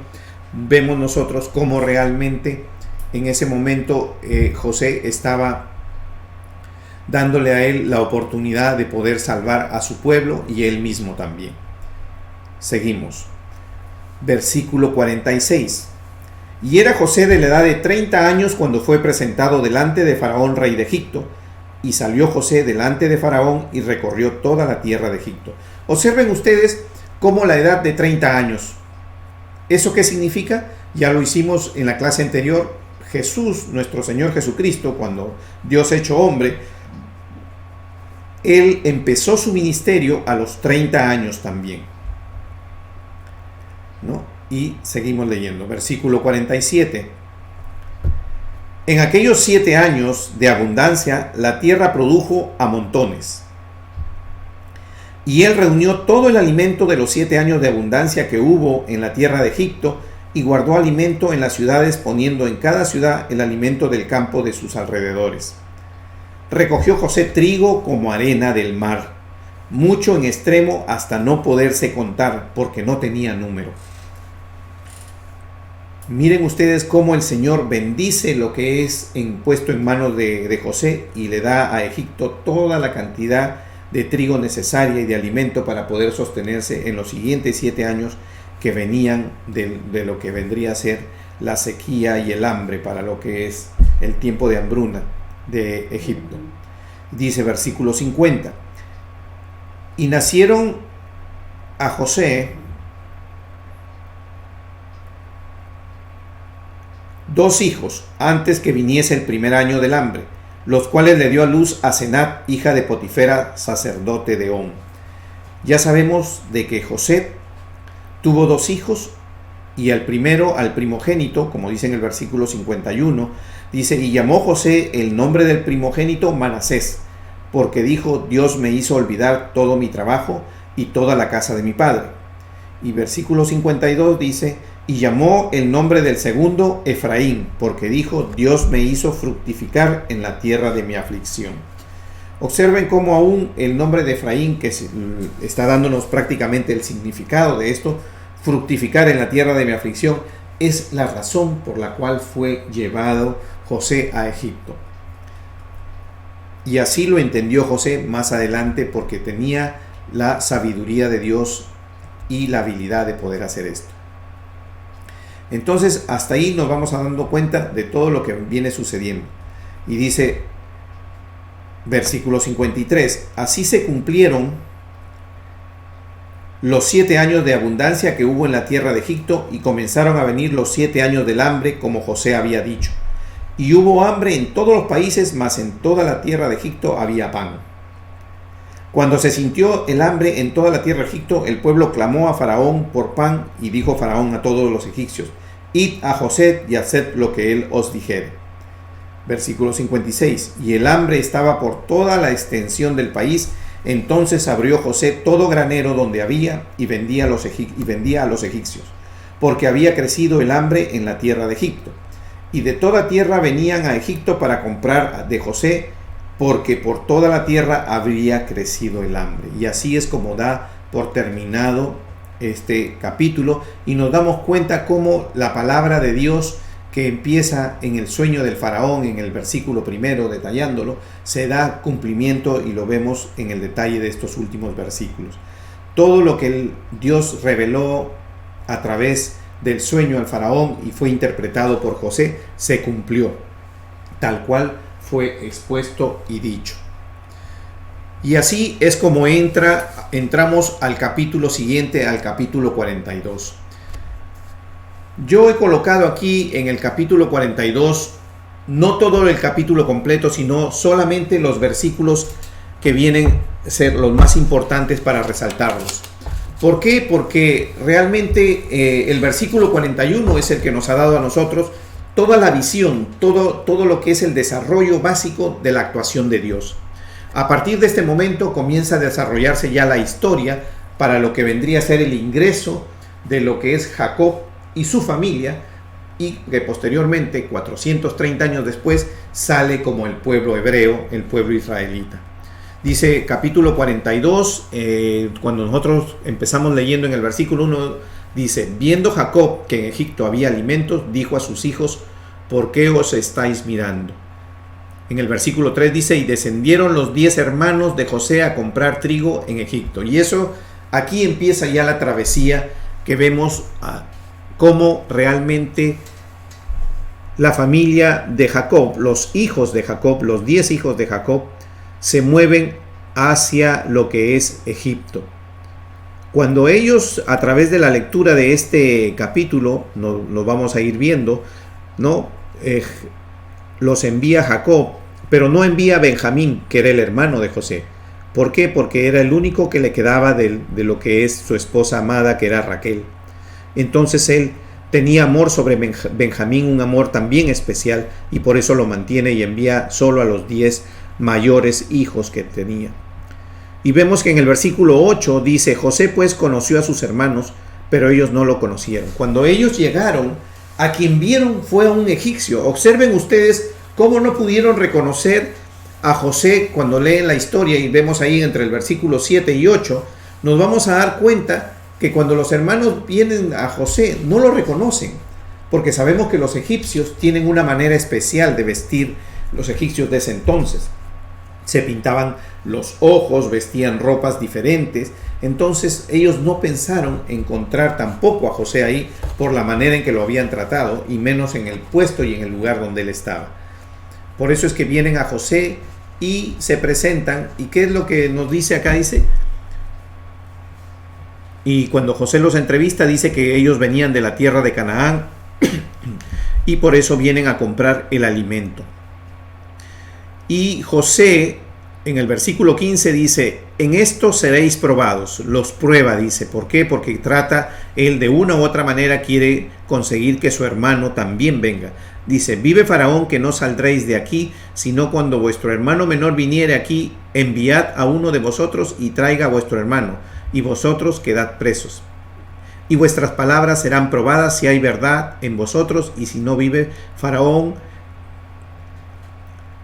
vemos nosotros cómo realmente en ese momento José estaba dándole a él la oportunidad de poder salvar a su pueblo y él mismo también. Seguimos. Versículo 46. Y era José de la edad de 30 años cuando fue presentado delante de Faraón, rey de Egipto. Y salió José delante de Faraón y recorrió toda la tierra de Egipto. Observen ustedes cómo la edad de 30 años. ¿Eso qué significa? Ya lo hicimos en la clase anterior. Jesús, nuestro Señor Jesucristo, cuando Dios hecho hombre, Él empezó su ministerio a los 30 años también, ¿no? Y seguimos leyendo, versículo 47. En aquellos 7 años de abundancia, la tierra produjo a montones. Y él reunió todo el alimento de los 7 años de abundancia que hubo en la tierra de Egipto, y guardó alimento en las ciudades, poniendo en cada ciudad el alimento del campo de sus alrededores. Recogió José trigo como arena del mar, mucho en extremo hasta no poderse contar, porque no tenía número. Miren ustedes cómo el Señor bendice lo que es puesto en manos de José y le da a Egipto toda la cantidad de trigo necesaria y de alimento para poder sostenerse en los siguientes 7 años que venían de lo que vendría a ser la sequía y el hambre para lo que es el tiempo de hambruna de Egipto. Dice versículo 50: y nacieron a José 2 hijos antes que viniese el primer año del hambre, los cuales le dio a luz a Senat, hija de Potifera, sacerdote de On. Ya sabemos de que José tuvo 2 hijos, y al primogénito, como dice en el versículo 51, dice: y llamó José el nombre del primogénito Manasés, porque dijo: Dios me hizo olvidar todo mi trabajo y toda la casa de mi padre. Y versículo 52 dice: y llamó el nombre del segundo Efraín, porque dijo: Dios me hizo fructificar en la tierra de mi aflicción. Observen cómo aún el nombre de Efraín, que está dándonos prácticamente el significado de esto, fructificar en la tierra de mi aflicción, es la razón por la cual fue llevado José a Egipto. Y así lo entendió José más adelante, porque tenía la sabiduría de Dios y la habilidad de poder hacer esto. Entonces, hasta ahí nos vamos dando cuenta de todo lo que viene sucediendo. Y dice, versículo 53, así se cumplieron los 7 años de abundancia que hubo en la tierra de Egipto, y comenzaron a venir los 7 años del hambre, como José había dicho. Y hubo hambre en todos los países, mas en toda la tierra de Egipto había pan. Cuando se sintió el hambre en toda la tierra de Egipto, el pueblo clamó a Faraón por pan, y dijo Faraón a todos los egipcios: id a José y haced lo que él os dijere. Versículo 56, y el hambre estaba por toda la extensión del país. Entonces abrió José todo granero donde había, y vendía a los egipcios, porque había crecido el hambre en la tierra de Egipto. Y de toda tierra venían a Egipto para comprar de José, porque por toda la tierra habría crecido el hambre. Y así es como da por terminado este capítulo, y nos damos cuenta cómo la palabra de Dios, que empieza en el sueño del faraón, en el versículo primero detallándolo, se da cumplimiento, y lo vemos en el detalle de estos últimos versículos. Todo lo que Dios reveló a través del sueño al faraón y fue interpretado por José, se cumplió, tal cual fue expuesto y dicho. Y así es como entramos al capítulo siguiente, al capítulo 42. Yo he colocado aquí en el capítulo 42 no todo el capítulo completo, sino solamente los versículos que vienen a ser los más importantes para resaltarlos. ¿Por qué? Porque realmente el versículo 41 es el que nos ha dado a nosotros toda la visión, todo lo que es el desarrollo básico de la actuación de Dios. A partir de este momento comienza a desarrollarse ya la historia para lo que vendría a ser el ingreso de lo que es Jacob y su familia, y que posteriormente, 430 años después, sale como el pueblo hebreo, el pueblo israelita. Dice capítulo 42, cuando nosotros empezamos leyendo en el versículo 1, dice: viendo Jacob que en Egipto había alimentos, dijo a sus hijos: ¿por qué os estáis mirando? En el versículo 3 dice: y descendieron los 10 hermanos de José a comprar trigo en Egipto. Y eso, aquí empieza ya la travesía que vemos cómo realmente la familia de Jacob, los hijos de Jacob, los 10 hijos de Jacob, se mueven hacia lo que es Egipto. Cuando ellos, a través de la lectura de este capítulo, nos vamos a ir viendo, ¿no? Los envía Jacob, pero no envía a Benjamín, que era el hermano de José. ¿Por qué? Porque era el único que le quedaba de lo que es su esposa amada, que era Raquel. Entonces él tenía amor sobre Benjamín, un amor también especial, y por eso lo mantiene y envía solo a los 10 mayores hijos que tenía. Y vemos que en el versículo 8 dice: José pues conoció a sus hermanos, pero ellos no lo conocieron. Cuando ellos llegaron, a quien vieron fue a un egipcio. Observen ustedes cómo no pudieron reconocer a José. Cuando leen la historia y vemos ahí entre el versículo 7 y 8, nos vamos a dar cuenta que cuando los hermanos vienen a José no lo reconocen. porque sabemos que los egipcios tienen una manera especial de vestir, los egipcios de ese entonces. Se pintaban los ojos, vestían ropas diferentes. Entonces ellos no pensaron encontrar tampoco a José ahí por la manera en que lo habían tratado, y menos en el puesto y en el lugar donde él estaba. Por eso es que vienen a José y se presentan. ¿Y qué es lo que nos dice acá? Dice, y cuando José los entrevista, dice que ellos venían de la tierra de Canaán y por eso vienen a comprar el alimento. Y José, en el versículo 15 dice, en esto seréis probados. Los prueba, dice. ¿Por qué? Porque trata, él de una u otra manera quiere conseguir que su hermano también venga. Dice, vive Faraón que no saldréis de aquí, sino cuando vuestro hermano menor viniere aquí, enviad a uno de vosotros y traiga a vuestro hermano, y vosotros quedad presos. Y vuestras palabras serán probadas si hay verdad en vosotros, y si no vive Faraón,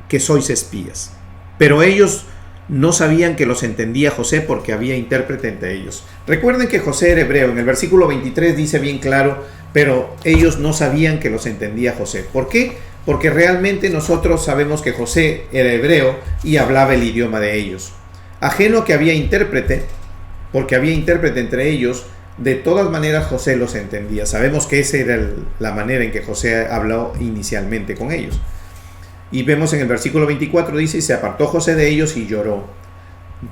que sois espías. Pero ellos no sabían que los entendía José, porque había intérprete entre ellos. Recuerden que José era hebreo. En el versículo 23 dice bien claro, pero ellos no sabían que los entendía José. ¿Por qué? Porque realmente nosotros sabemos que José era hebreo y hablaba el idioma de ellos. Ajeno que había intérprete, porque había intérprete entre ellos, de todas maneras José los entendía. Sabemos que esa era la manera en que José habló inicialmente con ellos. Y vemos en el versículo 24, dice, y se apartó José de ellos y lloró.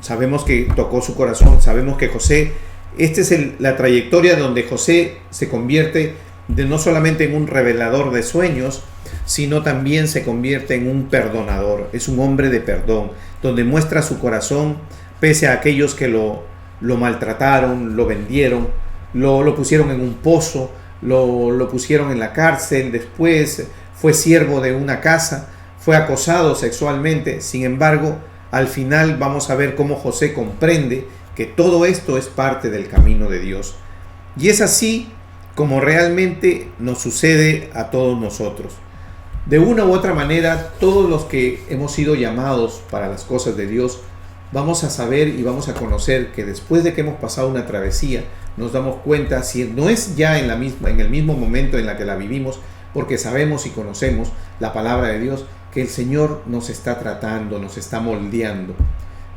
Sabemos que tocó su corazón, sabemos que José, esta es la trayectoria donde José se convierte no solamente en un revelador de sueños, sino también se convierte en un perdonador. Es un hombre de perdón, donde muestra su corazón pese a aquellos que lo maltrataron, lo vendieron, lo pusieron en un pozo, lo pusieron en la cárcel, después fue siervo de una casa, fue acosado sexualmente. Sin embargo, al final vamos a ver cómo José comprende que todo esto es parte del camino de Dios. Y es así como realmente nos sucede a todos nosotros. De una u otra manera, todos los que hemos sido llamados para las cosas de Dios, vamos a saber y vamos a conocer que después de que hemos pasado una travesía, nos damos cuenta, si no es ya en el mismo momento en la que la vivimos, porque sabemos y conocemos la palabra de Dios, que el Señor nos está tratando, nos está moldeando,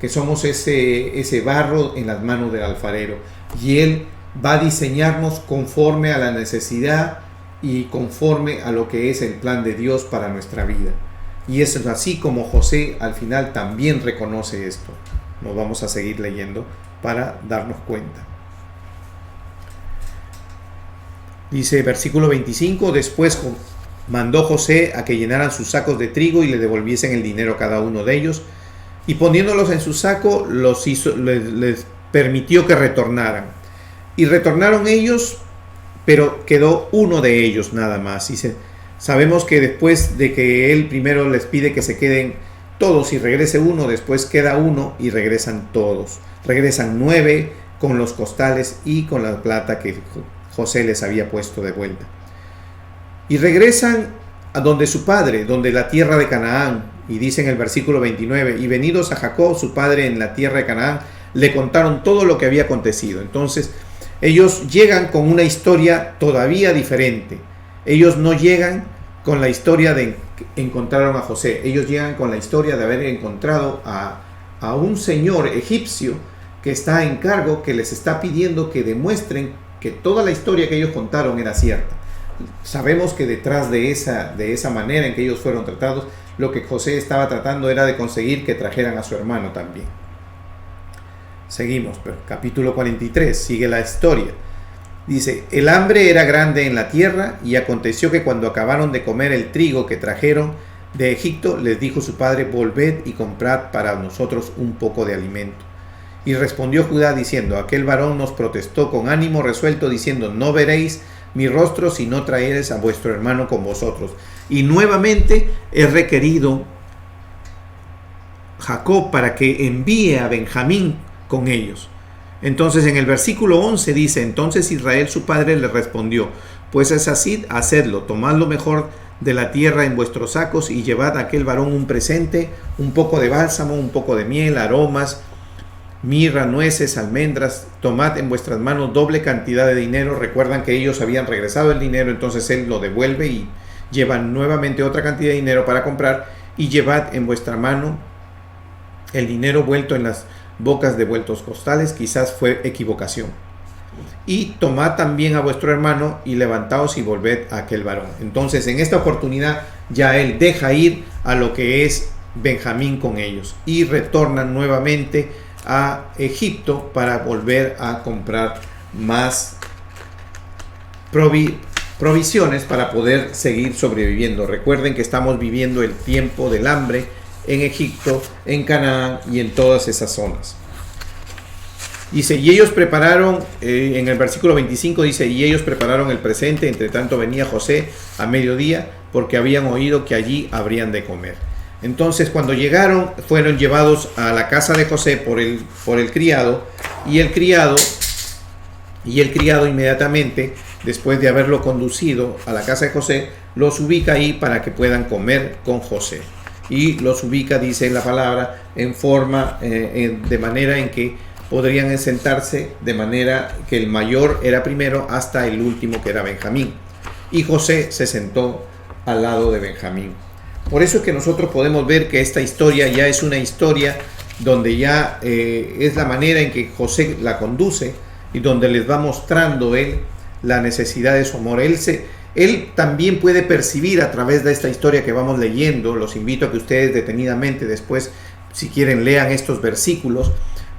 que somos ese barro en las manos del alfarero, y Él va a diseñarnos conforme a la necesidad y conforme a lo que es el plan de Dios para nuestra vida. Y es así como José al final también reconoce esto. Nos vamos a seguir leyendo para darnos cuenta. Dice versículo 25, después mandó José a que llenaran sus sacos de trigo y le devolviesen el dinero a cada uno de ellos, y poniéndolos en su saco les permitió que retornaran. Y retornaron ellos, pero quedó uno de ellos nada más. Dice, sabemos que después de que él primero les pide que se queden todos y regrese uno, después queda uno y regresan todos. Regresan 9 con los costales y con la plata que José les había puesto de vuelta. Y regresan a donde su padre, donde la tierra de Canaán. Y dice en el versículo 29, y venidos a Jacob, su padre, en la tierra de Canaán, le contaron todo lo que había acontecido. Entonces, ellos llegan con una historia todavía diferente. Ellos no llegan con la historia de encontraron a José. Ellos llegan con la historia de haber encontrado a un señor egipcio que está en cargo, que les está pidiendo que demuestren que toda la historia que ellos contaron era cierta. Sabemos que detrás de esa manera en que ellos fueron tratados, lo que José estaba tratando era de conseguir que trajeran a su hermano también. Seguimos, pero capítulo 43, sigue la historia. Dice, el hambre era grande en la tierra, y aconteció que cuando acabaron de comer el trigo que trajeron de Egipto, les dijo su padre, volved y comprad para nosotros un poco de alimento. Y respondió Judá diciendo, aquel varón nos protestó con ánimo resuelto, diciendo, no veréis mi rostro si no traereis a vuestro hermano con vosotros. Y nuevamente es requerido Jacob para que envíe a Benjamín con ellos. Entonces en el versículo 11 dice, entonces Israel su padre le respondió, pues es así, hacedlo, tomad lo mejor de la tierra en vuestros sacos y llevad a aquel varón un presente, un poco de bálsamo, un poco de miel, aromas, mirra, nueces, almendras, tomad en vuestras manos doble cantidad de dinero. Recuerdan que ellos habían regresado el dinero, entonces él lo devuelve y llevan nuevamente otra cantidad de dinero para comprar, y llevad en vuestra mano el dinero vuelto en las bocas de vueltos costales. Quizás fue equivocación. Y tomad también a vuestro hermano y levantaos y volved a aquel varón. Entonces en esta oportunidad ya él deja ir a lo que es Benjamín con ellos y retornan nuevamente a Egipto para volver a comprar más provisiones para poder seguir sobreviviendo. Recuerden que estamos viviendo el tiempo del hambre en Egipto, en Canaán y en todas esas zonas. Dice, y ellos prepararon, en el versículo 25 dice, y ellos prepararon el presente, entre tanto venía José a mediodía, porque habían oído que allí habrían de comer. Entonces cuando llegaron, fueron llevados a la casa de José por el criado, y el criado inmediatamente, después de haberlo conducido a la casa de José, los ubica ahí para que puedan comer con José. Y los ubica, dice la palabra, en forma, de manera en que podrían sentarse, de manera que el mayor era primero hasta el último, que era Benjamín. Y José se sentó al lado de Benjamín. Por eso es que nosotros podemos ver que esta historia ya es una historia donde ya es la manera en que José la conduce y donde les va mostrando él la necesidad de su amor. Él también puede percibir a través de esta historia que vamos leyendo. Los invito a que ustedes detenidamente después, si quieren, lean estos versículos.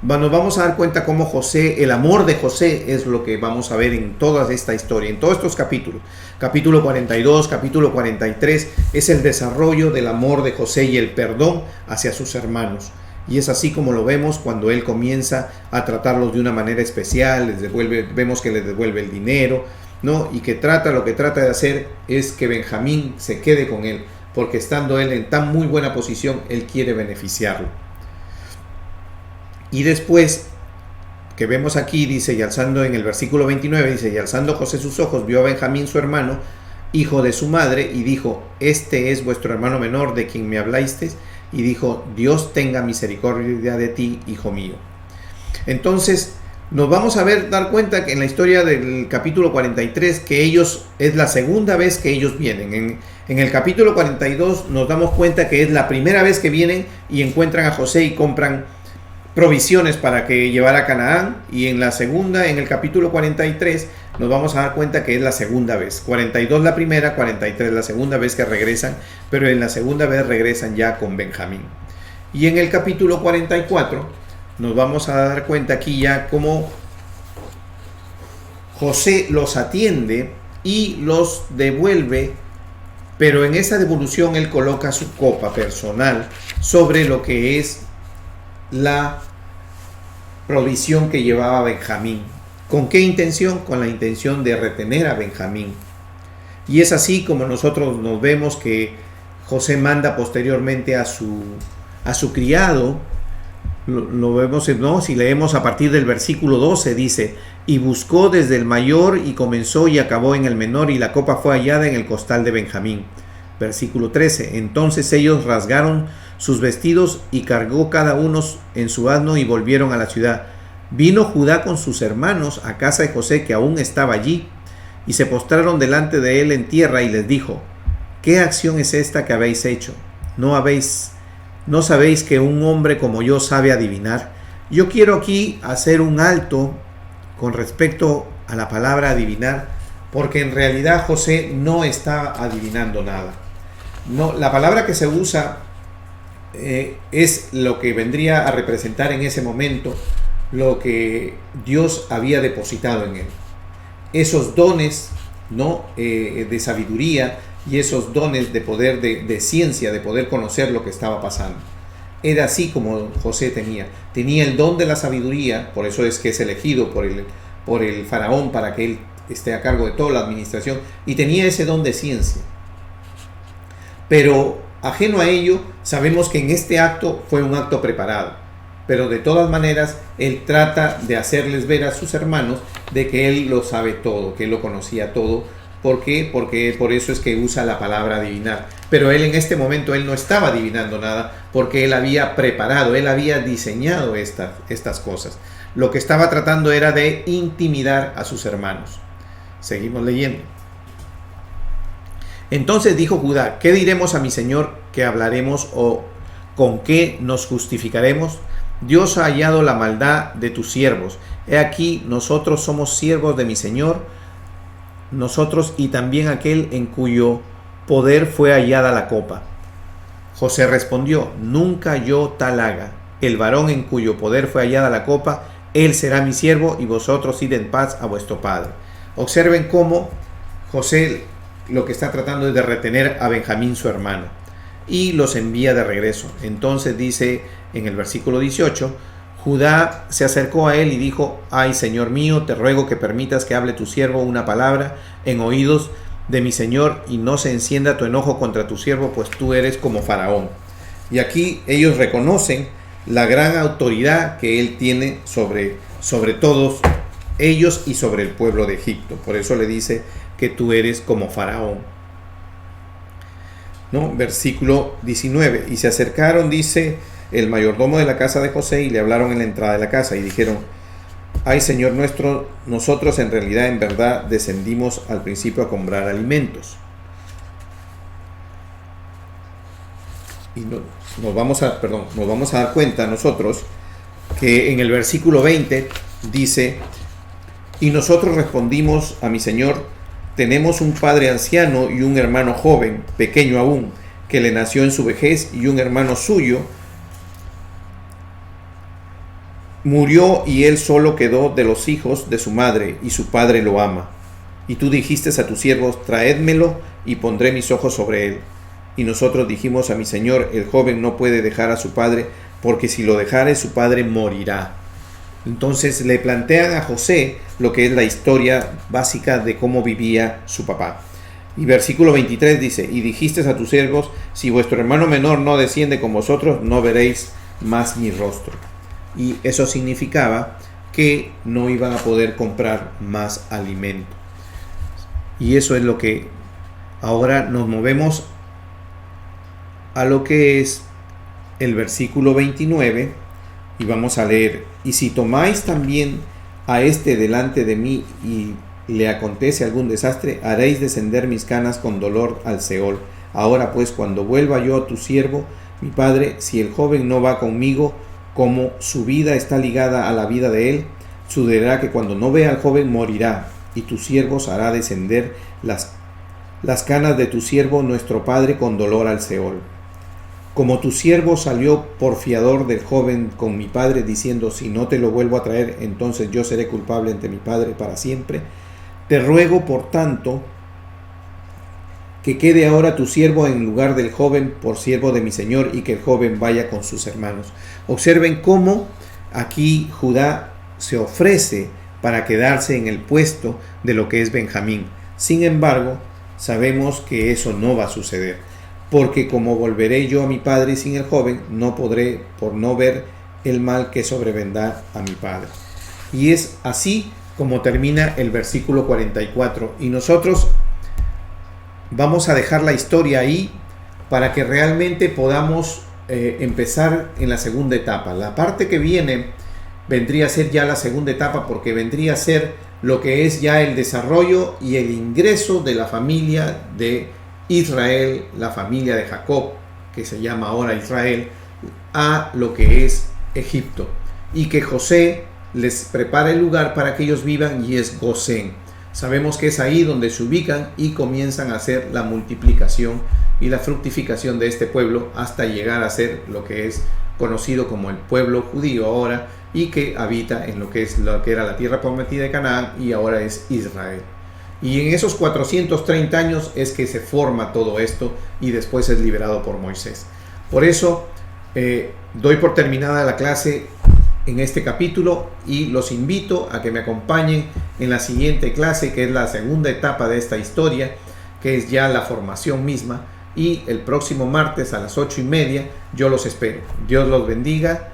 Nos vamos a dar cuenta cómo José, el amor de José es lo que vamos a ver en toda esta historia, en todos estos capítulos. Capítulo 42, capítulo 43, es el desarrollo del amor de José y el perdón hacia sus hermanos. Y es así como lo vemos cuando él comienza a tratarlos de una manera especial, vemos que les devuelve el dinero, ¿no? Y que lo que trata de hacer es que Benjamín se quede con él, porque estando él en tan muy buena posición, él quiere beneficiarlo. Y después, que vemos aquí, dice, y alzando en el versículo 29, dice, y alzando José sus ojos, vio a Benjamín su hermano, hijo de su madre, y dijo, este es vuestro hermano menor de quien me hablasteis, y dijo, Dios tenga misericordia de ti, hijo mío. Entonces, nos vamos a dar cuenta que en la historia del capítulo 43, que es la segunda vez que ellos vienen. En el capítulo 42 nos damos cuenta que es la primera vez que vienen y encuentran a José y compran provisiones para que llevara a Canaán, y en la segunda, en el capítulo 43, nos vamos a dar cuenta que es la segunda vez. 42 la primera, 43 la segunda vez que regresan, pero en la segunda vez regresan ya con Benjamín. Y en el capítulo 44 nos vamos a dar cuenta aquí ya cómo José los atiende y los devuelve, pero en esa devolución él coloca su copa personal sobre lo que es la provisión que llevaba Benjamín. ¿Con qué intención? Con la intención de retener a Benjamín. Y es así como nosotros nos vemos que José manda posteriormente a su criado. Lo vemos, ¿no? Si leemos a partir del versículo 12, dice, y buscó desde el mayor y comenzó y acabó en el menor, y la copa fue hallada en el costal de Benjamín. Versículo 13, entonces ellos rasgaron sus vestidos y cargó cada uno en su asno y volvieron a la ciudad. Vino Judá con sus hermanos a casa de José, que aún estaba allí, y se postraron delante de él en tierra, y les dijo, ¿qué acción es esta que habéis hecho? ¿No sabéis que un hombre como yo sabe adivinar? Yo quiero aquí hacer un alto con respecto a la palabra adivinar, porque en realidad José no está adivinando nada. No, la palabra que se usa es lo que vendría a representar en ese momento lo que Dios había depositado en él. Esos dones, ¿no? De sabiduría y esos dones de poder, de ciencia, de poder conocer lo que estaba pasando. Era así como José tenía el don de la sabiduría, por eso es que es elegido por el faraón para que él esté a cargo de toda la administración, y tenía ese don de ciencia. Pero ajeno a ello, sabemos que en este acto fue un acto preparado, pero de todas maneras él trata de hacerles ver a sus hermanos de que él lo sabe todo, que él lo conocía todo, ¿Por qué? Porque por eso es que usa la palabra adivinar. Pero él en este momento, él no estaba adivinando nada, porque él había preparado, él había diseñado estas cosas. Lo que estaba tratando era de intimidar a sus hermanos. Seguimos leyendo. Entonces dijo Judá: ¿qué diremos a mi señor? ¿Qué hablaremos o con qué nos justificaremos? Dios ha hallado la maldad de tus siervos. He aquí, nosotros somos siervos de mi señor, nosotros y también aquel en cuyo poder fue hallada la copa. José respondió: nunca yo tal haga. El varón en cuyo poder fue hallada la copa, él será mi siervo, y vosotros id en paz a vuestro padre. Observen cómo José lo que está tratando es de retener a Benjamín, su hermano, y los envía de regreso. Entonces dice en el versículo 18: Judá se acercó a él y dijo: ay, señor mío, te ruego que permitas que hable tu siervo una palabra en oídos de mi señor, y no se encienda tu enojo contra tu siervo, pues tú eres como Faraón. Y aquí ellos reconocen la gran autoridad que él tiene sobre todos ellos y sobre el pueblo de Egipto. Por eso le dice que tú eres como Faraón, ¿no? Versículo 19: y se acercaron, dice, el mayordomo de la casa de José, y le hablaron en la entrada de la casa, y dijeron: ay, señor nuestro, nosotros en realidad, en verdad, descendimos al principio a comprar alimentos. Y nos vamos a dar cuenta nosotros que en el versículo 20 dice: y nosotros respondimos a mi señor: tenemos un padre anciano y un hermano joven, pequeño aún, que le nació en su vejez, y un hermano suyo murió, y él solo quedó de los hijos de su madre, y su padre lo ama. Y tú dijiste a tus siervos: traédmelo, y pondré mis ojos sobre él. Y nosotros dijimos a mi señor: el joven no puede dejar a su padre, porque si lo dejare, su padre morirá. Entonces le plantean a José lo que es la historia básica de cómo vivía su papá. Y versículo 23 dice: y dijiste a tus siervos: si vuestro hermano menor no desciende con vosotros, no veréis más mi rostro. Y eso significaba que no iban a poder comprar más alimento. Y eso es lo que ahora nos movemos a lo que es el versículo 29, y vamos a leer: y si tomáis también a este delante de mí y le acontece algún desastre, haréis descender mis canas con dolor al Seol. Ahora pues, cuando vuelva yo a tu siervo, mi padre, si el joven no va conmigo, como su vida está ligada a la vida de él, sucederá que cuando no vea al joven morirá, y tu siervo hará descender las canas de tu siervo nuestro padre con dolor al Seol. Como tu siervo salió por fiador del joven con mi padre, diciendo: si no te lo vuelvo a traer, entonces yo seré culpable ante mi padre para siempre, te ruego por tanto que quede ahora tu siervo en lugar del joven por siervo de mi señor, y que el joven vaya con sus hermanos. Observen cómo aquí Judá se ofrece para quedarse en el puesto de lo que es Benjamín. Sin embargo, sabemos que eso no va a suceder, porque como volveré yo a mi padre sin el joven, no podré por no ver el mal que sobrevendrá a mi padre. Y es así como termina el versículo 44. Y nosotros vamos a dejar la historia ahí para que realmente podamos empezar en la segunda etapa. La parte que viene vendría a ser ya la segunda etapa, porque vendría a ser lo que es ya el desarrollo y el ingreso de la familia de Israel, la familia de Jacob, que se llama ahora Israel, a lo que es Egipto, y que José les prepara el lugar para que ellos vivan, y es Gosén. Sabemos que es ahí donde se ubican y comienzan a hacer la multiplicación y la fructificación de este pueblo hasta llegar a ser lo que es conocido como el pueblo judío ahora, y que habita en lo que era la tierra prometida de Canaán, y ahora es Israel. Y en esos 430 años es que se forma todo esto, y después es liberado por Moisés. Por eso doy por terminada la clase en este capítulo, y los invito a que me acompañen en la siguiente clase, que es la segunda etapa de esta historia, que es ya la formación misma, y el próximo martes a las 8:30 yo los espero. Dios los bendiga.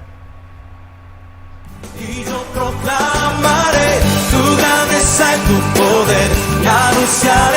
Y yo proclamaré tu grandeza y tu poder, y anunciaré